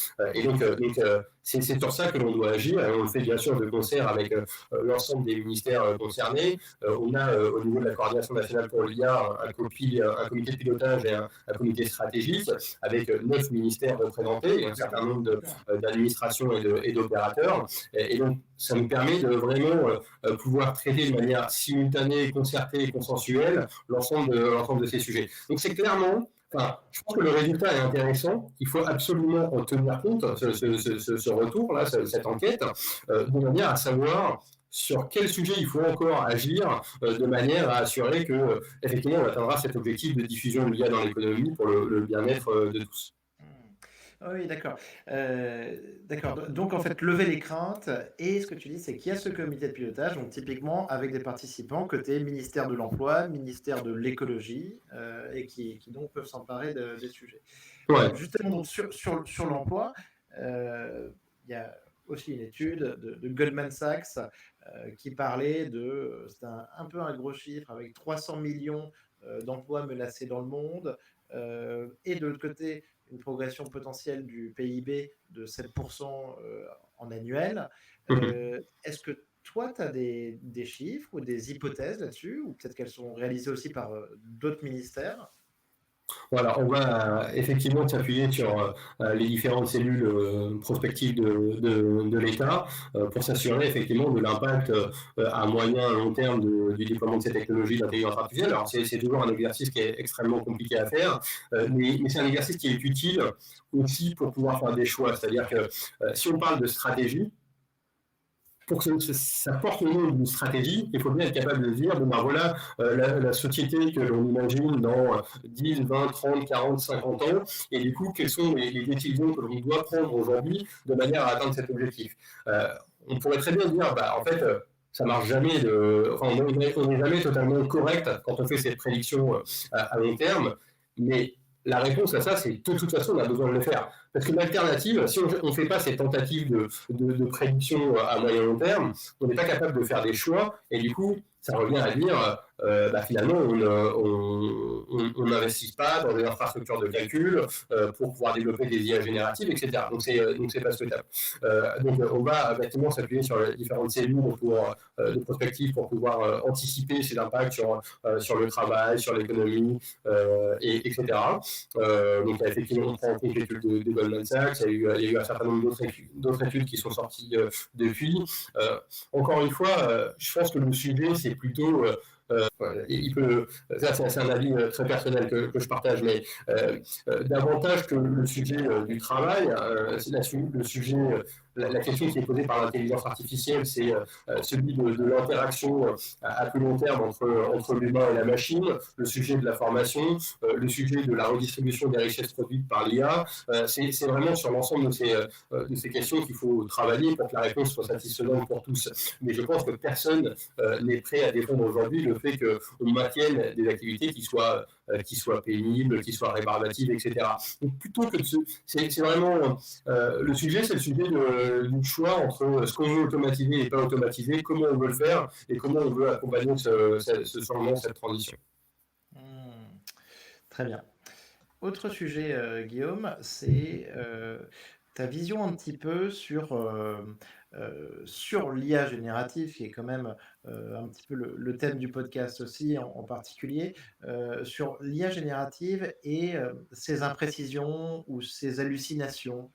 C'est sur ça que l'on doit agir, et on le fait bien sûr de concert avec l'ensemble des ministères concernés. On a au niveau de la coordination nationale pour l'IA un comité de pilotage et un comité stratégique avec 9 ministères représentés et un certain nombre d'administrations et d'opérateurs. Et donc, ça nous permet de vraiment pouvoir traiter de manière simultanée, concertée et consensuelle l'ensemble de ces sujets. Donc, c'est clairement, enfin, je pense que le résultat est intéressant. Il faut absolument en tenir compte, ce retour-là, cette enquête, de manière à savoir sur quel sujet il faut encore agir de manière à assurer que, effectivement, on atteindra cet objectif de diffusion de l'IA dans l'économie pour le bien-être de tous. Ah oui, d'accord. D'accord. Donc en fait, lever les craintes, et ce que tu dis, c'est qu'il y a ce comité de pilotage, donc typiquement avec des participants côté ministère de l'Emploi, ministère de l'Écologie, et qui donc peuvent s'emparer des sujets. Ouais. Justement, donc sur l'emploi, il y a aussi une étude de Goldman Sachs qui parlait c'était un peu un gros chiffre, avec 300 millions d'emplois menacés dans le monde, et de l'autre côté, une progression potentielle du PIB de 7% en annuel. Est-ce que toi, tu as des chiffres ou des hypothèses là-dessus, ou peut-être qu'elles sont réalisées aussi par d'autres ministères? Voilà, on va effectivement s'appuyer sur les différentes cellules prospectives de l'État pour s'assurer effectivement de l'impact à moyen et long terme du déploiement de ces technologies d'intelligence artificielle. Alors c'est toujours un exercice qui est extrêmement compliqué à faire, mais c'est un exercice qui est utile aussi pour pouvoir faire des choix. C'est-à-dire que si on parle de stratégie, pour que ça porte le nom d'une stratégie, il faut bien être capable de dire, bon ben voilà, la société que l'on imagine dans 10, 20, 30, 40, 50 ans, et du coup, quelles sont les décisions que l'on doit prendre aujourd'hui de manière à atteindre cet objectif. On pourrait très bien dire, bah, en fait, ça marche jamais, enfin, on n'est jamais totalement correct quand on fait cette prédiction à long terme, mais la réponse à ça, c'est de toute façon, on a besoin de le faire. Parce que l'alternative, si on ne fait pas ces tentatives de prédiction à moyen long terme, on n'est pas capable de faire des choix, et du coup, ça revient à dire, bah, finalement, on n'investit pas dans des infrastructures de calcul pour pouvoir développer des IA génératives, etc. Donc, c'est pas souhaitable. Donc, on va effectivement s'appuyer sur les différentes cellules de prospective pour pouvoir anticiper ces impacts sur le travail, sur l'économie, etc. Donc, effectivement, on prend en compte l'étude de Goldman Sachs, il y a eu un certain nombre d'autres études qui sont sorties depuis. Encore une fois, je pense que le sujet, c'est plutôt ça c'est un avis très personnel que je partage, mais davantage que le sujet du travail, c'est le sujet, la question qui est posée par l'intelligence artificielle, c'est celui de l'interaction à plus long terme entre l'humain et la machine, le sujet de la formation, le sujet de la redistribution des richesses produites par l'IA. C'est vraiment sur l'ensemble de ces questions qu'il faut travailler pour que la réponse soit satisfaisante pour tous. Mais je pense que personne n'est prêt à défendre aujourd'hui le fait qu'on maintienne des activités qui soient pénibles, qui soient rébarbatives, etc. Donc plutôt que c'est vraiment le sujet, c'est le sujet du choix entre ce qu'on veut automatiser et pas automatiser, comment on veut le faire et comment on veut accompagner ce changement, cette transition. Très bien. Autre sujet, Guillaume, c'est ta vision un petit peu sur l'IA générative, qui est quand même un petit peu le thème du podcast aussi en particulier, sur l'IA générative et ses imprécisions ou ses hallucinations.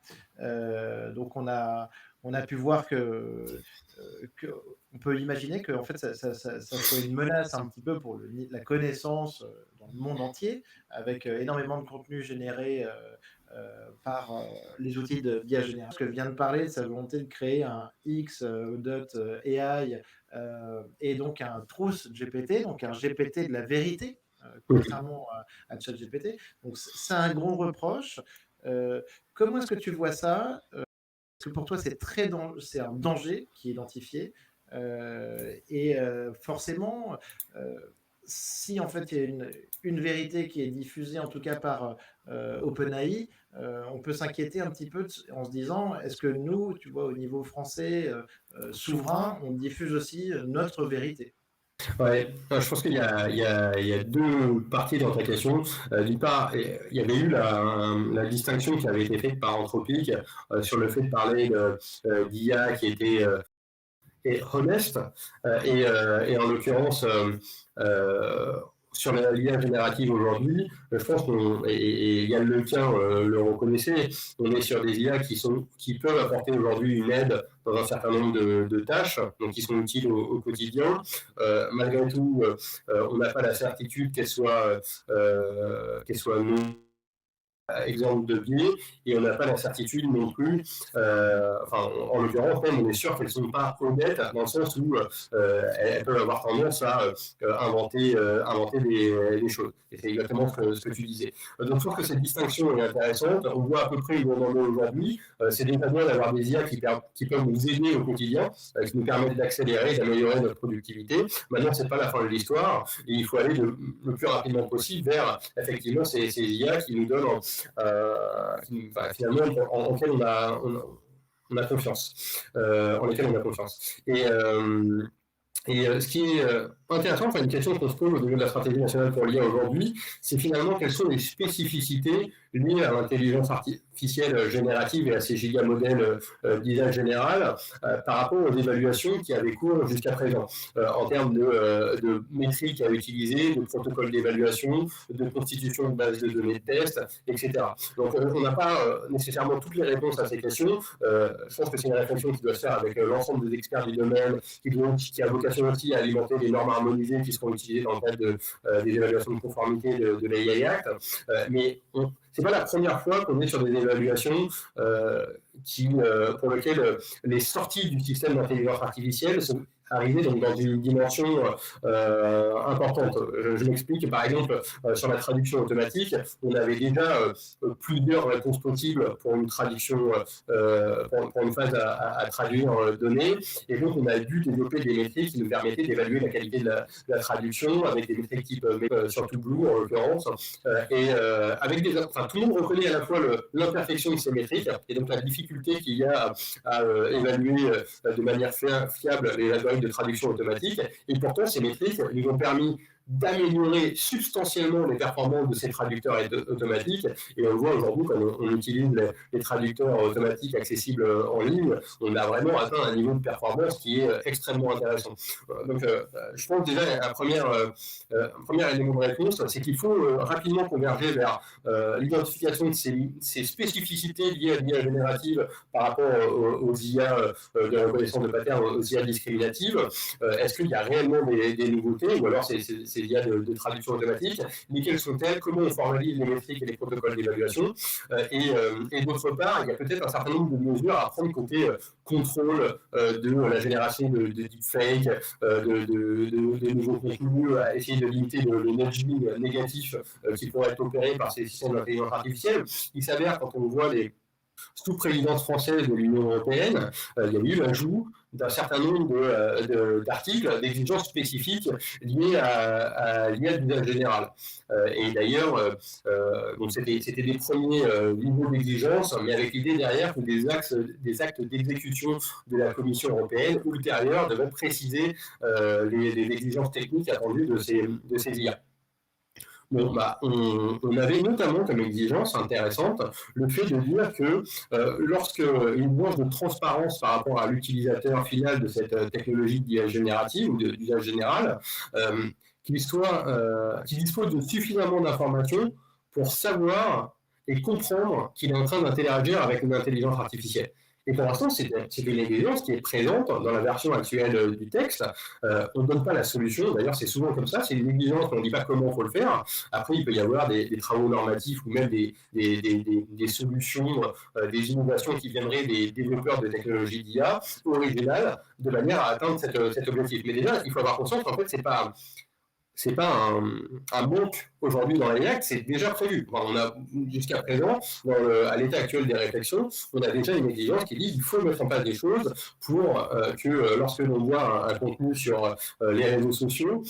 Donc on a pu voir on peut imaginer que en fait, ça soit une menace un petit peu pour la connaissance dans le monde entier, avec énormément de contenu généré par les outils de d'IA générative. Que vient de parler de sa volonté de créer un X.AI et donc un Truth GPT, donc un GPT de la vérité, contrairement à ChatGPT. Donc c'est un gros reproche. Comment est-ce que tu vois ça? Parce que pour toi, c'est un danger qui est identifié. Et forcément, si en fait il y a une vérité qui est diffusée, en tout cas par OpenAI, on peut s'inquiéter un petit peu en se disant, est-ce que nous, tu vois, au niveau français, souverain, on diffuse aussi notre vérité? Ouais, je pense qu'il y a deux parties dans ta question. D'une part, il y avait eu la distinction qui avait été faite par Anthropic sur le fait de parler d'IA qui était honeste, et en l'occurrence, sur l'IA générative aujourd'hui, je pense et Yann Lequin le reconnaissait, on est sur des IA qui peuvent apporter aujourd'hui une aide dans un certain nombre de tâches, donc qui sont utiles au quotidien. Malgré tout, on n'a pas la certitude qu'elles soient non exemple de biais, et on n'a pas la certitude non plus, en l'occurrence même on est sûr qu'elles ne sont pas honnêtes dans le sens où elles peuvent avoir tendance à inventer des choses. Et c'est exactement ce que tu disais. Donc je trouve que cette distinction est intéressante. On voit à peu près où on en est aujourd'hui. C'est déjà bien d'avoir des IA qui peuvent nous aider au quotidien, qui nous permettent d'accélérer, d'améliorer notre productivité. Maintenant, c'est pas la fin de l'histoire, et il faut aller le plus rapidement possible vers effectivement ces IA qui nous donnent finalement en lesquels on a confiance, en lesquels on a confiance. Et ce qui est intéressant, enfin une question qu'on se pose au niveau de la stratégie nationale pour l'IA aujourd'hui, c'est finalement quelles sont les spécificités liées à l'intelligence artificielle générative et à ces gigamodèles d'usage général par rapport aux évaluations qui avaient cours jusqu'à présent, en termes de métriques à utiliser, de protocoles d'évaluation, de constitution de bases de données de test, etc. Donc on n'a pas nécessairement toutes les réponses à ces questions. Je pense que c'est une réflexion qui doit se faire avec l'ensemble des experts du domaine, qui a vocation aussi à alimenter les normes harmonisées qui seront utilisées dans le cadre des évaluations de conformité de l'AI Act. Mais ce n'est pas la première fois qu'on est sur des évaluations pour lesquelles les sorties du système d'intelligence artificielle sont arrivées donc dans une dimension importante. Je m'explique, par exemple, sur la traduction automatique, on avait déjà plusieurs réponses possibles pour une traduction, pour une phase à traduire données, et donc on a dû développer des métriques qui nous permettaient d'évaluer la qualité de la traduction avec des métriques type surtout Blue en l'occurrence, avec tout le monde reconnaît à la fois l'imperfection de ces métriques et donc la difficulté qu'il y a à évaluer de manière fiable les algorithmes de traduction automatique, et pourtant ces métriques nous ont permis d'améliorer substantiellement les performances de ces traducteurs automatiques. Et on le voit aujourd'hui, quand on utilise les traducteurs automatiques accessibles en ligne, on a vraiment atteint un niveau de performance qui est extrêmement intéressant. Donc, je pense déjà un premier élément de réponse, c'est qu'il faut rapidement converger vers l'identification de ces spécificités liées à l'IA générative par rapport aux IA de reconnaissance de patterns, aux IA discriminatives. Est-ce qu'il y a réellement des nouveautés, ou alors c'est l'IA de traduction automatique, mais quelles sont-elles, comment on formalise les métriques et les protocoles d'évaluation, et d'autre part, il y a peut-être un certain nombre de mesures à prendre côté contrôle de la génération de deepfakes, de nouveaux contenus, à essayer de limiter le nudging négatif qui pourrait être opéré par ces systèmes d'intelligence artificielle. Il s'avère, quand on voit les sous-présidence française de l'Union européenne, il y a eu l'ajout d'un certain nombre d'articles, d'exigences spécifiques liées à l'IA d'usage général. Et d'ailleurs, c'était des premiers niveaux d'exigence, mais avec l'idée derrière que des actes d'exécution de la Commission européenne ultérieure devaient préciser les exigences techniques attendues de ces IA. Bon, on avait notamment comme exigence intéressante le fait de dire que lorsqu'il manque de transparence par rapport à l'utilisateur final de cette technologie d'IA générative ou d'usage général, qu'il dispose de suffisamment d'informations pour savoir et comprendre qu'il est en train d'interagir avec une intelligence artificielle. Et pour l'instant, c'est une exigence qui est présente dans la version actuelle du texte. On ne donne pas la solution, d'ailleurs c'est souvent comme ça, c'est une exigence, on ne dit pas comment il faut le faire. Après, il peut y avoir des travaux normatifs ou même des solutions, des innovations qui viendraient des développeurs de technologies d'IA originales de manière à atteindre cet objectif. Mais déjà, il faut avoir conscience qu'en fait, c'est pas un manque aujourd'hui dans l'AI Act, c'est déjà prévu. On a jusqu'à présent, à l'état actuel des réflexions, on a déjà une exigence qui dit qu'il faut mettre en place des choses pour que lorsque l'on voit un contenu sur les réseaux sociaux,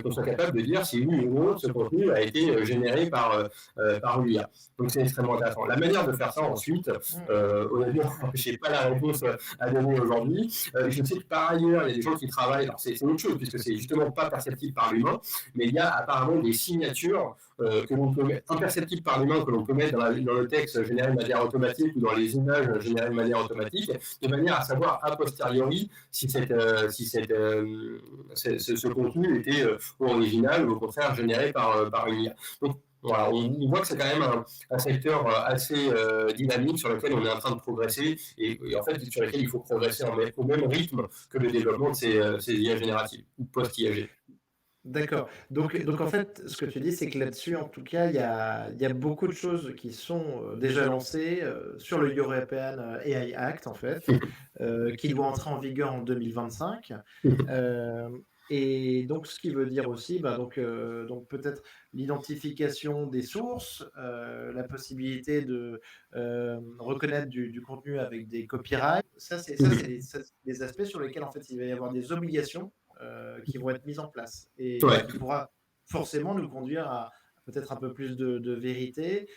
qu'on soit capable de dire si oui ou non ce contenu a été généré par l'IA. Donc c'est extrêmement intéressant. La manière de faire ça ensuite, honnêtement, je n'ai pas la réponse à donner aujourd'hui. Je sais que par ailleurs, il y a des gens qui travaillent, alors c'est autre chose, puisque c'est justement pas perceptible par l'humain, mais il y a apparemment des signatures que l'on peut mettre, imperceptibles par l'humain, que l'on peut mettre dans le texte généré de manière automatique ou dans les images générées de manière automatique, de manière à savoir a posteriori si ce contenu était original ou au contraire généré par une IA. Donc, voilà, on voit que c'est quand même un secteur assez dynamique sur lequel on est en train de progresser et en fait sur lequel il faut progresser au même rythme que le développement de ces IA génératives ou post-IAG. D'accord. Donc en fait, ce que tu dis, c'est que là-dessus, en tout cas, il y a beaucoup de choses qui sont déjà lancées sur le European AI Act, en fait, qui doit entrer en vigueur en 2025. Et donc, ce qui veut dire aussi, donc peut-être l'identification des sources, la possibilité de reconnaître du contenu avec des copyrights. Ça, c'est des aspects sur lesquels, en fait, il va y avoir des obligations qui vont être mises en place et qui pourra forcément nous conduire à peut-être un peu plus de vérité.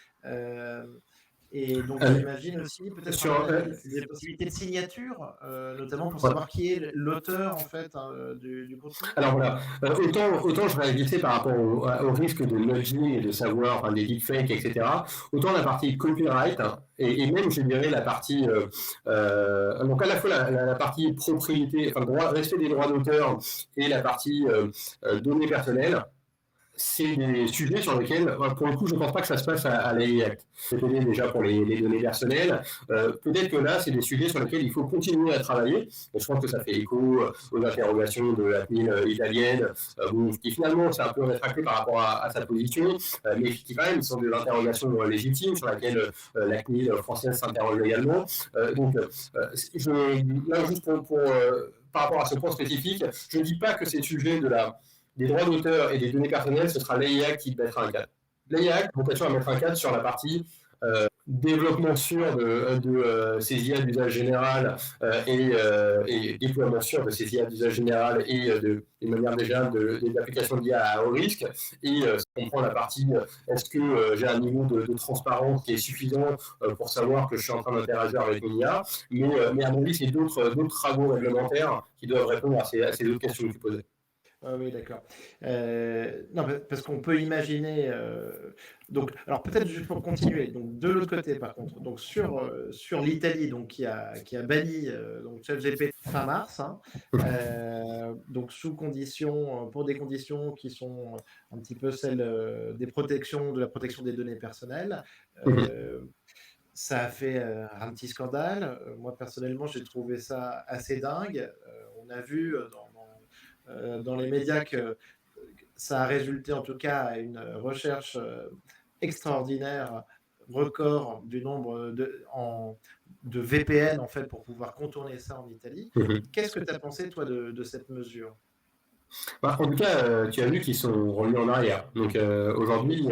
Et donc, j'imagine aussi peut-être des possibilités de signature, notamment pour savoir qui est l'auteur en fait du contenu. Alors voilà, autant je vais éviter par rapport au risque de nudging et de savoir des deepfakes, etc. Autant la partie copyright et même je dirais la partie donc à la fois la partie propriété, enfin respect des droits d'auteur et la partie données personnelles. c'est des sujets sur lesquels, pour le coup, je ne pense pas que ça se passe à l'AI Act. C'était déjà pour les données personnelles. Peut-être que là, c'est des sujets sur lesquels il faut continuer à travailler. Et je pense que ça fait écho aux interrogations de la CNIL italienne, qui finalement s'est un peu rétractée par rapport à sa position, mais qui quand même sont des interrogations légitimes sur lesquelles la CNIL française s'interroge également. Là, juste par rapport à ce point spécifique, je ne dis pas que ces sujets des droits d'auteur et des données personnelles, ce sera l'AIA qui mettra un cadre. L'AIA a vocation à mettre un cadre sur la partie développement sûr de ces IA d'usage général et déploiement sûr de ces IA d'usage général et de manière déjà des applications d'IA à haut risque. Et ça comprend la partie est-ce que j'ai un niveau de transparence qui est suffisant pour savoir que je suis en train d'interagir avec une IA. Mais à mon avis, c'est d'autres travaux réglementaires qui doivent répondre à ces autres questions que tu posais. Ah oui, d'accord. Non, parce qu'on peut imaginer, donc alors peut-être juste pour continuer, donc de l'autre côté par contre, donc sur l'Italie donc qui a banni, donc ChatGPT fin mars, hein, donc sous conditions, pour des conditions qui sont un petit peu celles, de la protection des données personnelles. Ça a fait, un petit scandale. Moi personnellement, j'ai trouvé ça assez dingue. On a vu, dans les médias que ça a résulté en tout cas à une recherche extraordinaire, record du nombre de VPN en fait pour pouvoir contourner ça en Italie. Qu'est-ce que tu as pensé toi de cette mesure? En tout cas, tu as vu qu'ils sont revenus en arrière. Donc aujourd'hui,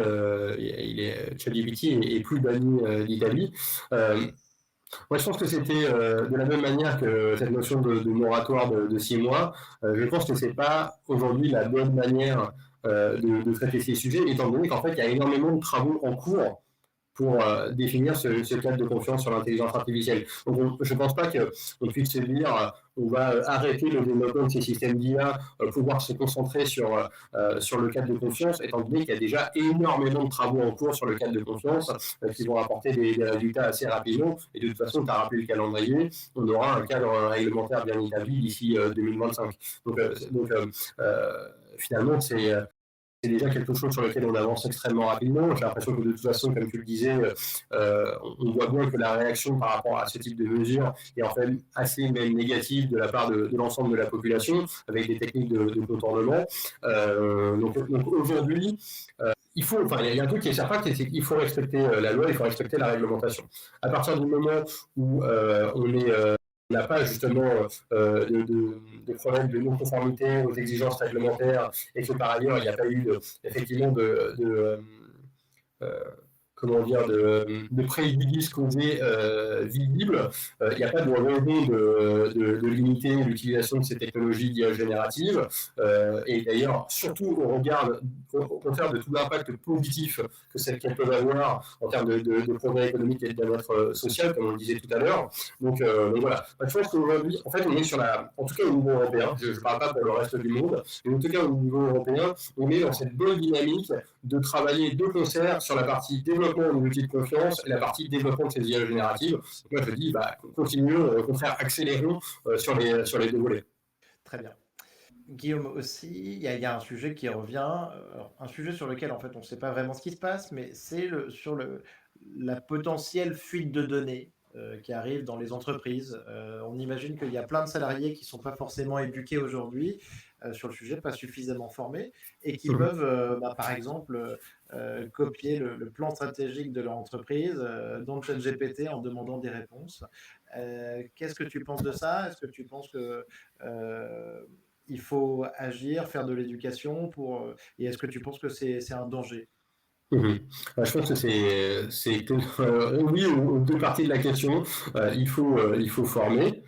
ChatGPT est plus banni d'Italie. Moi, je pense que c'était de la même manière que cette notion de moratoire de 6 mois. Je pense que c'est pas aujourd'hui la bonne manière de traiter ces sujets, étant donné qu'en fait, il y a énormément de travaux en cours pour définir ce cadre de confiance sur l'intelligence artificielle. Donc, je ne pense pas qu'on puisse se dire on va arrêter le développement de ces systèmes d'IA, pouvoir se concentrer sur le cadre de confiance, étant donné qu'il y a déjà énormément de travaux en cours sur le cadre de confiance qui vont apporter des résultats assez rapidement. Et de toute façon, tu as rappelé le calendrier, on aura un cadre réglementaire bien établi d'ici 2025. Donc finalement, c'est déjà quelque chose sur lequel on avance extrêmement rapidement. J'ai l'impression que de toute façon, comme tu le disais, on voit bien que la réaction par rapport à ce type de mesures est en fait assez même négative de la part de l'ensemble de la population, avec des techniques de contournement. Donc aujourd'hui, il y a un truc qui est certain, c'est qu'il faut respecter la loi, il faut respecter la réglementation. À partir du moment où on n'a pas justement de problème de non-conformité aux exigences réglementaires et que par ailleurs il n'y a pas eu effectivement comment dire, de préjudice causé visible, il n'y a pas de raison de limiter l'utilisation de ces technologies d'IA générative. Et d'ailleurs, surtout au contraire de tout l'impact positif qu'elles peuvent avoir en termes de progrès économique et de bien-être social, comme on le disait tout à l'heure. Donc voilà. Je pense qu'aujourd'hui, en fait, on est en tout cas au niveau européen, je ne parle pas pour le reste du monde, mais en tout cas au niveau européen, on est dans cette bonne dynamique de travailler de concert sur la partie développement de l'outil de confiance et la partie développement de ces IA génératives. Donc moi, je dis, continuons, au contraire, accélérons sur les deux volets. Très bien. Guillaume aussi, il y a un sujet qui revient, un sujet sur lequel en fait on ne sait pas vraiment ce qui se passe, mais c'est sur la potentielle fuite de données qui arrive dans les entreprises. On imagine qu'il y a plein de salariés qui ne sont pas forcément éduqués aujourd'hui sur le sujet, pas suffisamment formés, et qui peuvent, par exemple, copier le plan stratégique de leur entreprise dans ChatGPT en demandant des réponses. Qu'est-ce que tu penses de ça? Est-ce que tu penses que il faut agir, faire de l'éducation et est-ce que tu penses que c'est un danger? Je pense que c'est oui aux deux parties de la question. Il faut former.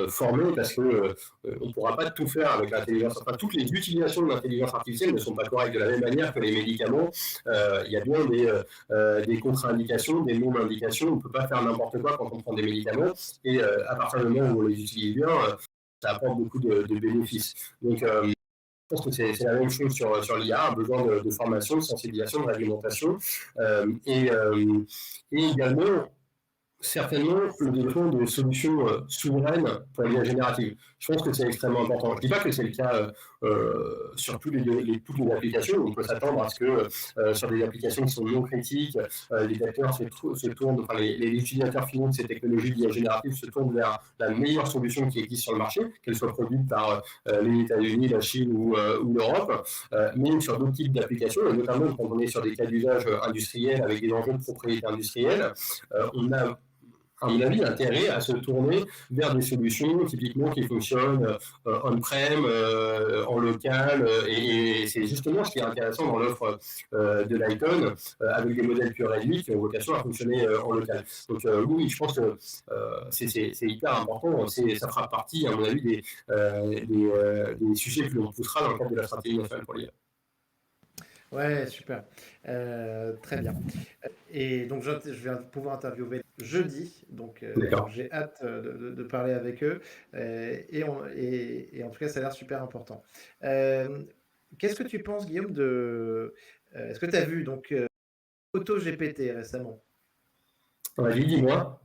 Former parce que on ne pourra pas tout faire avec l'intelligence. Enfin, toutes les utilisations de l'intelligence artificielle ne sont pas correctes de la même manière que les médicaments. Il y a bien des contre-indications, des non-indications. On ne peut pas faire n'importe quoi quand on prend des médicaments. Et à partir du moment où on les utilise bien, ça apporte beaucoup de bénéfices. Donc, je pense que c'est la même chose sur l'IA, un besoin de formation, de sensibilisation, de réglementation. Et également, certainement le développement de solutions souveraines pour l'IA générative. Je pense que c'est extrêmement important. Je ne dis pas que c'est le cas sur toutes les applications. On peut s'attendre à ce que sur des applications qui sont non critiques, les acteurs se tournent, enfin les utilisateurs finaux de ces technologies d'IA générative se tournent vers la meilleure solution qui existe sur le marché, qu'elle soit produite par les États-Unis, la Chine ou l'Europe. Mais sur d'autres types d'applications, et notamment quand on est sur des cas d'usage industriels avec des enjeux de propriété industrielle, on a à mon avis, intérêt à se tourner vers des solutions typiquement qui fonctionnent on-prem, en local, et c'est justement ce qui est intéressant dans l'offre de Lighton, avec des modèles plus réduits qui ont vocation à fonctionner en local. Donc oui, je pense que c'est hyper important, ça fera partie, à mon avis, des sujets que l'on poussera dans le cadre de la stratégie nationale pour l'IA. Ouais, super. Très bien. Et donc, je vais pouvoir interviewer jeudi. Donc, D'accord. j'ai hâte de parler avec eux. Et en tout cas, ça a l'air super important. Qu'est-ce que tu penses, Guillaume, est-ce que tu as vu donc AutoGPT récemment? Vas-y, dis-moi.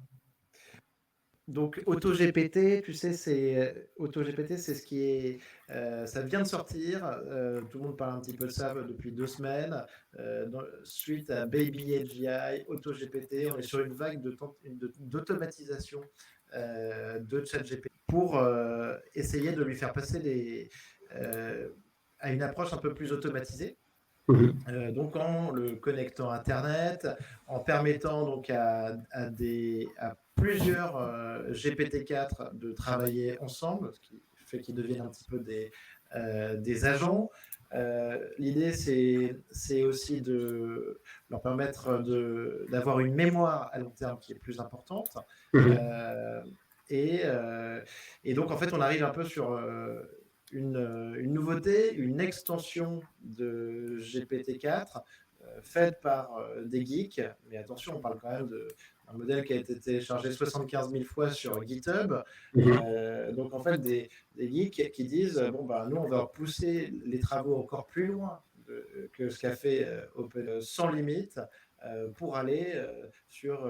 Donc AutoGPT, tu sais, AutoGPT, c'est ce qui est, ça vient de sortir. Tout le monde parle un petit peu de ça depuis 2 semaines. Suite à Baby AGI, AutoGPT, on est sur une vague d'automatisation de ChatGPT pour essayer de lui faire passer à une approche un peu plus automatisée. Donc en le connectant à Internet, en permettant donc à plusieurs GPT-4 de travailler ensemble, ce qui fait qu'ils deviennent un petit peu des agents. L'idée, c'est aussi de leur permettre d'avoir une mémoire à long terme qui est plus importante. Et donc, en fait, on arrive un peu sur une nouveauté, une extension de GPT-4 faite par des geeks. Mais attention, on parle quand même d'un modèle qui a été téléchargé 75 000 fois sur GitHub. Donc, en fait, des geeks qui disent bon, bah, nous, on va pousser les travaux encore plus loin que ce qu'a fait Open sans limite pour aller sur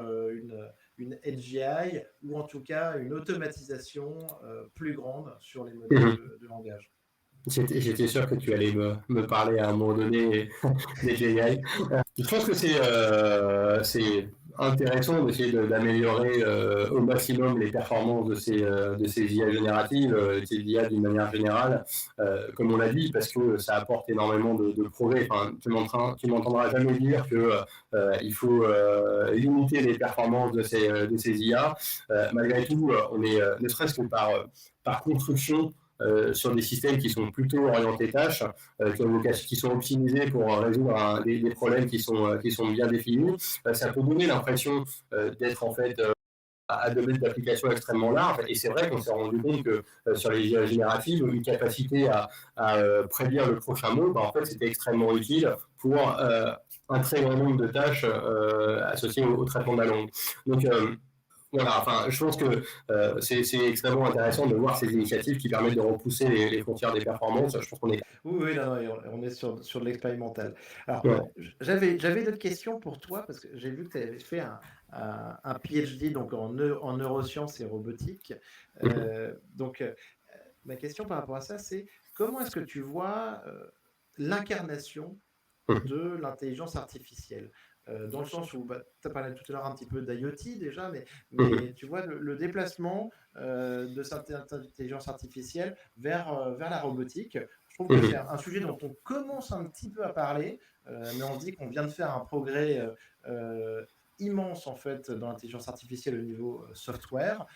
une AGI ou en tout cas une automatisation plus grande sur les modèles de langage. J'étais sûr que tu allais me parler à un moment donné des AI. Je pense que c'est intéressant d'essayer d'améliorer au maximum les performances de ces IA génératives, ces IA d'une manière générale, comme on l'a dit, parce que ça apporte énormément de progrès. Enfin, tu m'entendras jamais dire que il faut limiter les performances de ces IA. Malgré tout, on est, ne serait-ce que par construction, sur des systèmes qui sont plutôt orientés tâches, qui sont optimisés pour résoudre des problèmes qui sont bien définis. Ça peut donner l'impression d'être en fait à domaine d'application extrêmement large. Et c'est vrai qu'on s'est rendu compte que sur les IA génératives, une capacité à prédire le prochain mot, bah, en fait, c'était extrêmement utile pour un très grand nombre de tâches associées au traitement de la langue. Donc, voilà, enfin, je pense que c'est extrêmement intéressant de voir ces initiatives qui permettent de repousser les frontières des performances. Je pense qu'on est. Oui, non, on est sur de l'expérimental. Alors, Ouais. j'avais d'autres questions pour toi parce que j'ai vu que tu avais fait un PhD donc en neurosciences et robotique. Donc, ma question par rapport à ça, c'est comment est-ce que tu vois l'incarnation de l'intelligence artificielle dans le sens où tu as parlé tout à l'heure un petit peu d'IoT déjà, mais tu vois le déplacement de cette intelligence artificielle vers la robotique. Je trouve que c'est un sujet dont on commence un petit peu à parler, mais on se dit qu'on vient de faire un progrès immense en fait dans l'intelligence artificielle au niveau software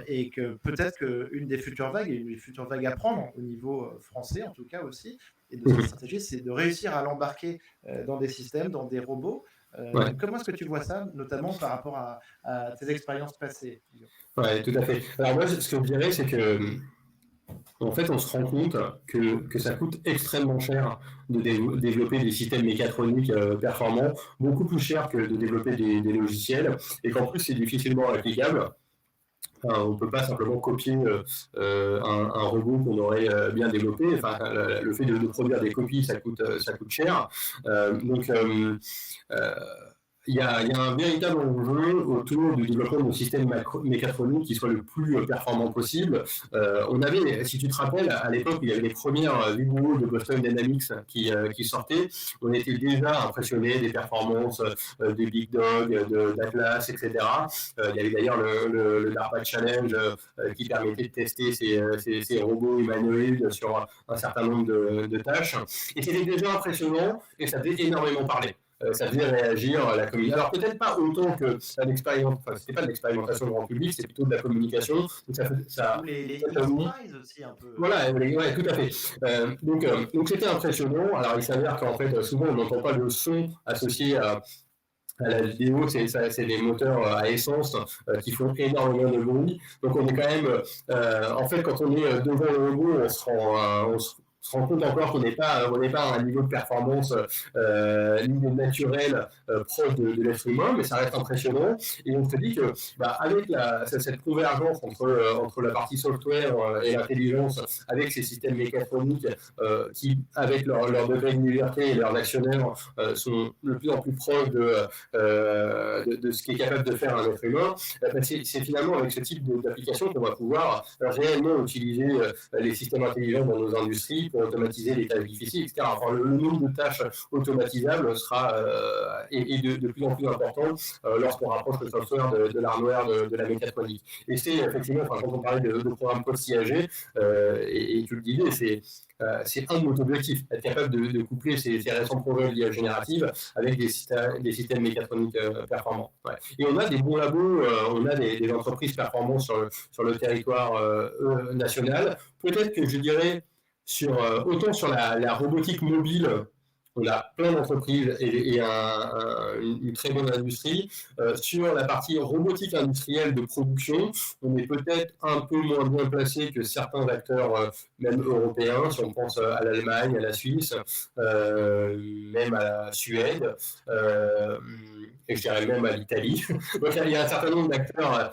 et que peut-être qu'une des futures vagues, et une future vague à prendre au niveau français en tout cas aussi, et de cette stratégie, c'est de réussir à l'embarquer dans des systèmes, dans des robots. Comment est-ce que tu vois ça, notamment par rapport à tes expériences passées? Ouais, tout à fait. Alors moi, ce que je dirais, c'est que en fait, on se rend compte que ça coûte extrêmement cher de développer des systèmes mécatroniques performants, beaucoup plus cher que de développer des logiciels, et qu'en plus, c'est difficilement applicable. Enfin, on ne peut pas simplement copier un robot qu'on aurait bien développé. Enfin, le fait de produire des copies, ça coûte cher. Donc, il y a un véritable enjeu autour du développement de systèmes mécatroniques qui soient le plus performants possible. On avait, si tu te rappelles, à l'époque, il y avait les premières vidéos de Boston Dynamics qui sortaient. On était déjà impressionné des performances de Big Dog, d'Atlas, etc. Il y avait d'ailleurs le DARPA Challenge qui permettait de tester ces robots humanoïdes sur un certain nombre de tâches. Et c'était déjà impressionnant et ça faisait énormément parler. Ça faisait réagir la communauté. Alors peut-être pas autant que l'expérimentation, enfin, c'était pas de l'expérimentation grand public, c'est plutôt de la communication. Donc Ou les X-Prize aussi, un peu. Voilà, ouais, tout à fait. Donc c'était impressionnant. Alors il s'avère qu'en fait, souvent on n'entend pas le son associé à la vidéo, c'est des moteurs à essence qui font énormément de bruit. Donc on est quand même, en fait, quand on est devant le robot, on se rend compte encore qu'on n'est pas à un niveau de performance niveau naturel proche de l'être humain, mais ça reste impressionnant. Et on se dit que avec cette convergence entre la partie software et l'intelligence, avec ces systèmes mécatroniques qui, avec leur degré de liberté et leurs actionnaires, sont de plus en plus proches de ce qui est capable de faire un être humain, c'est finalement avec ce type d'application qu'on va pouvoir réellement utiliser les systèmes intelligents dans nos industries pour automatiser les tâches difficiles, etc. Enfin, le nombre de tâches automatisables sera est de plus en plus important lorsqu'on rapproche le software de l'hardware, de la mécatronique. Et c'est effectivement, enfin, quand on parlait de programmes post-IAG, et tu le disais, c'est un de nos objectifs, être capable de coupler ces récents progrès d'IA générative avec des systèmes mécatroniques performants. Ouais. Et on a des bons labos, on a des entreprises performantes sur le territoire national. Peut-être que je dirais, autant sur la robotique mobile, on a plein d'entreprises et une très bonne industrie. Sur la partie robotique industrielle de production, on est peut-être un peu moins bien placé que certains acteurs, même européens, si on pense à l'Allemagne, à la Suisse, même à la Suède, et je dirais même à l'Italie. Donc il y a un certain nombre d'acteurs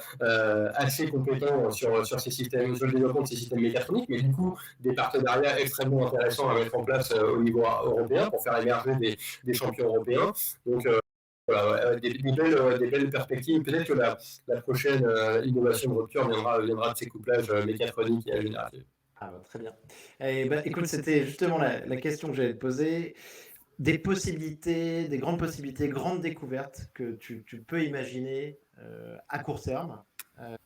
assez compétents sur le développement de ces systèmes mécatroniques, mais du coup, des partenariats extrêmement intéressants à mettre en place au niveau européen pour faire émerger des champions européens. Donc, voilà, des belles perspectives. Peut-être que la prochaine innovation de rupture viendra de ces couplages mécatroniques et génératifs. Ah bah, très bien. Et écoute, c'était justement la question que j'allais te poser. Des possibilités, des grandes possibilités, grandes découvertes que tu peux imaginer à court terme.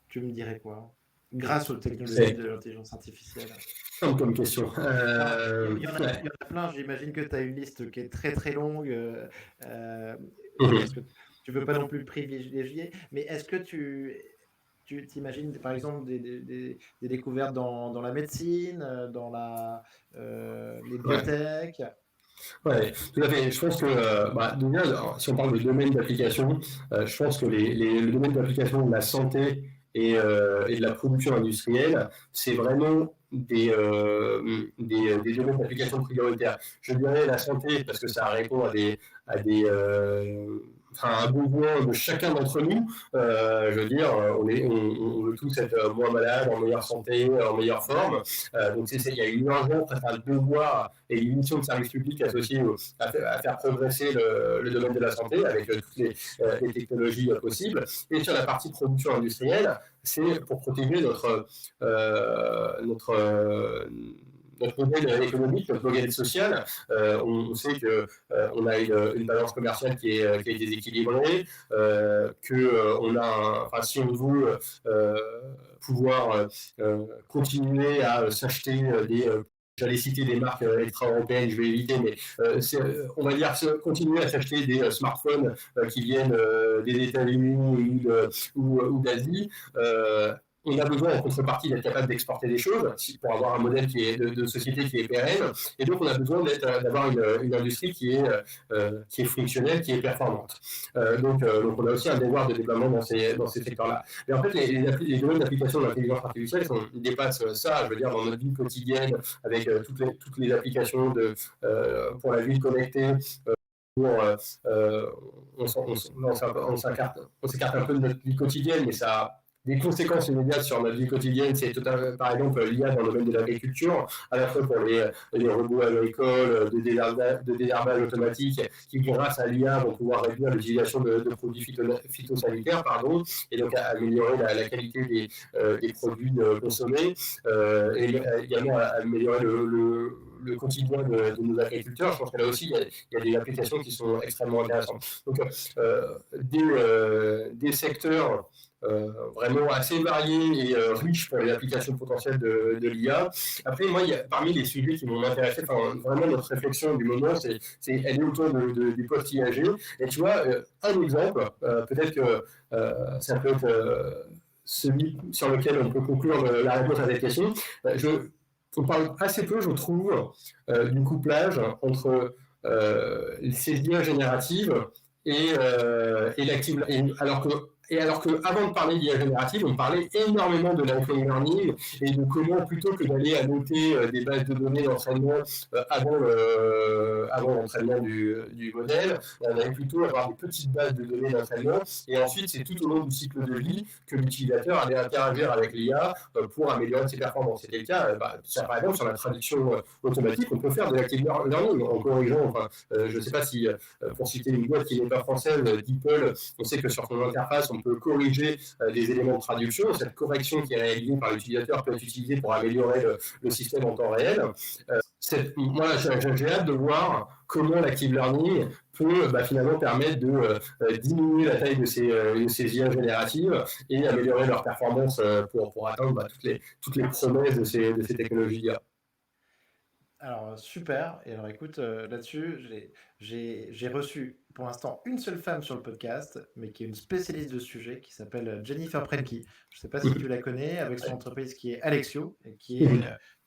Tu me dirais quoi? Grâce aux technologies de l'intelligence artificielle. Comme question. Il y en a plein, j'imagine que tu as une liste qui est très très longue. Parce que tu ne veux pas non plus privilégier, mais est-ce que tu t'imagines par exemple des découvertes dans la médecine, dans les biotech? Ouais, tout à fait. Je pense que, si on parle de domaine d'application, je pense que le domaine d'application de la santé et de la production industrielle, c'est vraiment des domaines d'application prioritaires. Je dirais la santé parce que ça répond un besoin de chacun d'entre nous. Je veux dire, on veut tous être moins malades, en meilleure santé, en meilleure forme. Donc il y a une urgence, un devoir et une mission de service public associée à faire progresser le domaine de la santé avec toutes les technologies possibles. Et sur la partie production industrielle, c'est pour protéger notre modèle économique, notre modèle social. On sait qu'on a une balance commerciale qui est déséquilibrée, si on veut pouvoir continuer à s'acheter j'allais citer des marques extra-européennes, je vais éviter, mais on va dire continuer à s'acheter des smartphones qui viennent des États-Unis ou d'Asie. On a besoin en contrepartie d'être capable d'exporter des choses pour avoir un modèle de société qui est pérenne. Et donc, on a besoin d'avoir une industrie qui est fonctionnelle, qui est performante. Donc, on a aussi un devoir de déploiement dans ces secteurs-là. Mais en fait, les domaines d'application de l'intelligence artificielle dépassent ça. Je veux dire, dans notre vie quotidienne, avec toutes les applications pour la ville connectée, on s'écarte un peu de notre vie quotidienne, mais ça des conséquences immédiates sur notre vie quotidienne. C'est totalement, par exemple, l'IA dans le domaine de l'agriculture, à la fois pour les robots agricoles, de désherbage automatique, qui grâce à l'IA vont pouvoir réduire l'utilisation de produits phytosanitaires, pardon, et donc améliorer la qualité des produits consommés, et également améliorer le quotidien de nos agriculteurs. Je pense que là aussi, il y a des applications qui sont extrêmement intéressantes. Donc, des secteurs vraiment assez variés et riches pour les applications potentielles de l'IA. Après, moi, parmi les sujets qui m'ont intéressé, vraiment notre réflexion du moment, elle est autour du post-IAG. Et tu vois, un exemple, peut-être que ça peut être celui sur lequel on peut conclure la réponse à cette question. On parle assez peu, je trouve, du couplage entre ces IA génératives et l'active. Alors que avant de parler d'IA générative, on parlait énormément de lifelong learning et de comment, plutôt que d'aller annoter des bases de données d'entraînement avant l'entraînement du modèle, on allait plutôt avoir des petites bases de données d'entraînement. Et ensuite, c'est tout au long du cycle de vie que l'utilisateur allait interagir avec l'IA pour améliorer ses performances. C'était le cas, par exemple, sur la traduction automatique, on peut faire de l'active learning en corrigeant. Je ne sais pas si, pour citer une boîte qui n'est pas française, DeepL, on sait que sur son interface, on peut corriger des éléments de traduction. Cette correction qui est réalisée par l'utilisateur peut être utilisée pour améliorer le système en temps réel. Moi, j'ai hâte de voir comment l'active learning peut finalement permettre de diminuer la taille de ces IA génératives et améliorer leur performance pour atteindre toutes les promesses de ces technologies IA. Alors, super. Et alors, écoute, là-dessus, j'ai reçu pour l'instant une seule femme sur le podcast, mais qui est une spécialiste de sujet, qui s'appelle Jennifer Prenke. Je ne sais pas si tu la connais, avec son entreprise qui est Alexio, et qui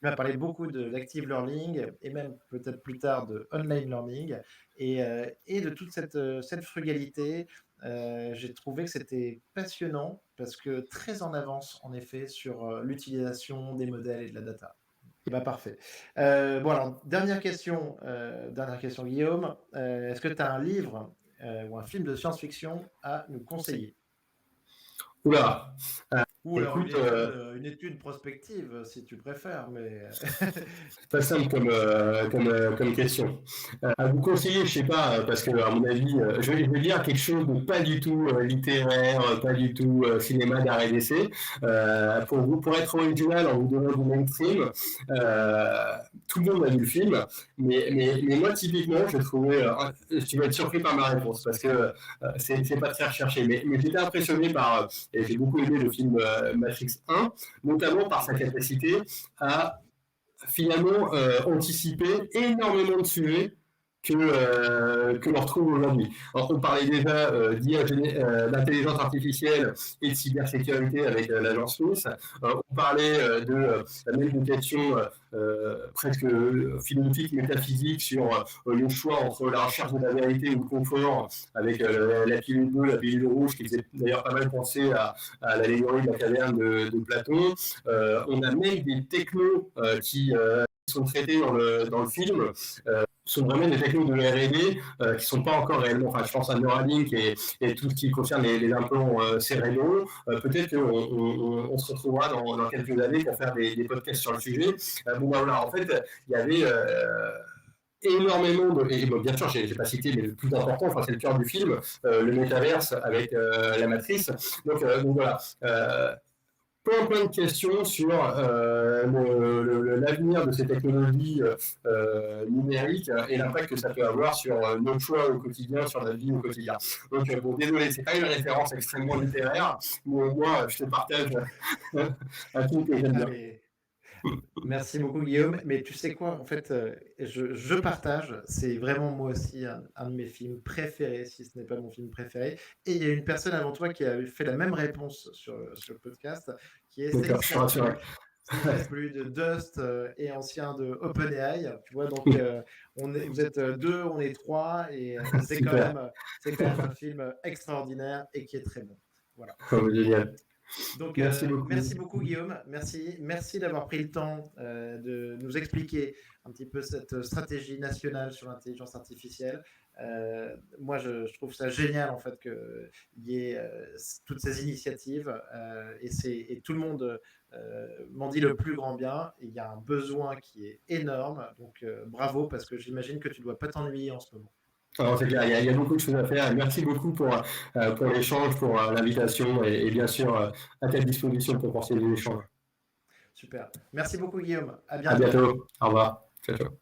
m'a parlé beaucoup d'active learning, et même peut-être plus tard de online learning, et de toute cette frugalité. J'ai trouvé que c'était passionnant, parce que très en avance, en effet, sur l'utilisation des modèles et de la data. Bah, parfait. Bon, alors, dernière question, Guillaume. Est-ce que tu as un livre ou un film de science-fiction à nous conseiller? Oula. Ou alors Écoute, une étude prospective, si tu préfères, mais... c'est pas simple comme question. À vous conseiller, je sais pas, parce que à mon avis, je vais dire quelque chose de pas du tout littéraire, pas du tout cinéma d'art et d'essai. Pour être original en vous donnant du mainstream, tout le monde a vu le film, mais moi typiquement, j'ai trouvé, tu vas être surpris par ma réponse parce que c'est pas très recherché, mais j'étais impressionné par, et j'ai beaucoup aimé le film Matrix 1, notamment par sa capacité à finalement anticiper énormément de sujets que l'on retrouve aujourd'hui. Alors, on parlait déjà d'intelligence artificielle et de cybersécurité avec l'agence Smith. On parlait de la même une question presque philosophique, métaphysique sur le choix entre la recherche de la vérité ou le confort avec la pilule bleue, la pilule rouge, qui faisait d'ailleurs pas mal penser à l'allégorie de la caverne de Platon. On a même des technos qui sont traités dans le film, sont vraiment des technos de R&D qui ne sont pas encore réellement, enfin je pense à Neuralink et tout ce qui concerne les implants cérébraux. Peut-être qu'on se retrouvera dans quelques années pour faire des podcasts sur le sujet. Voilà, en fait, il y avait énormément et bien sûr, j'ai pas cité, mais le plus important, enfin c'est le cœur du film, le métaverse avec la matrice. Donc voilà. Plein de questions sur l'avenir de ces technologies numériques et l'impact que ça peut avoir sur nos choix au quotidien, sur notre vie au quotidien. Donc, bon, désolé, c'est pas une référence extrêmement littéraire, mais moi, je te partage un truc que j'aime bien. Merci beaucoup, Guillaume. Mais tu sais quoi, en fait, je partage. C'est vraiment moi aussi un de mes films préférés, si ce n'est pas mon film préféré. Et il y a une personne avant toi qui a fait la même réponse sur le podcast, qui est Stanislas de Dust et ancien de OpenAI. Tu vois, donc vous êtes deux, on est trois, et c'est quand même un film extraordinaire et qui est très bon. Voilà. Génial. Donc, merci beaucoup, Guillaume. Merci d'avoir pris le temps de nous expliquer un petit peu cette stratégie nationale sur l'intelligence artificielle. Moi, je trouve ça génial en fait qu'il y ait toutes ces initiatives et tout le monde m'en dit le plus grand bien. Il y a un besoin qui est énorme, donc bravo parce que j'imagine que tu ne dois pas t'ennuyer en ce moment. Alors, c'est clair, il y a beaucoup de choses à faire. Merci beaucoup pour l'échange, pour l'invitation et bien sûr à ta disposition pour poursuivre les échanges. Super. Merci beaucoup Guillaume. À À bientôt. bientôt. Au revoir. Ciao, ciao.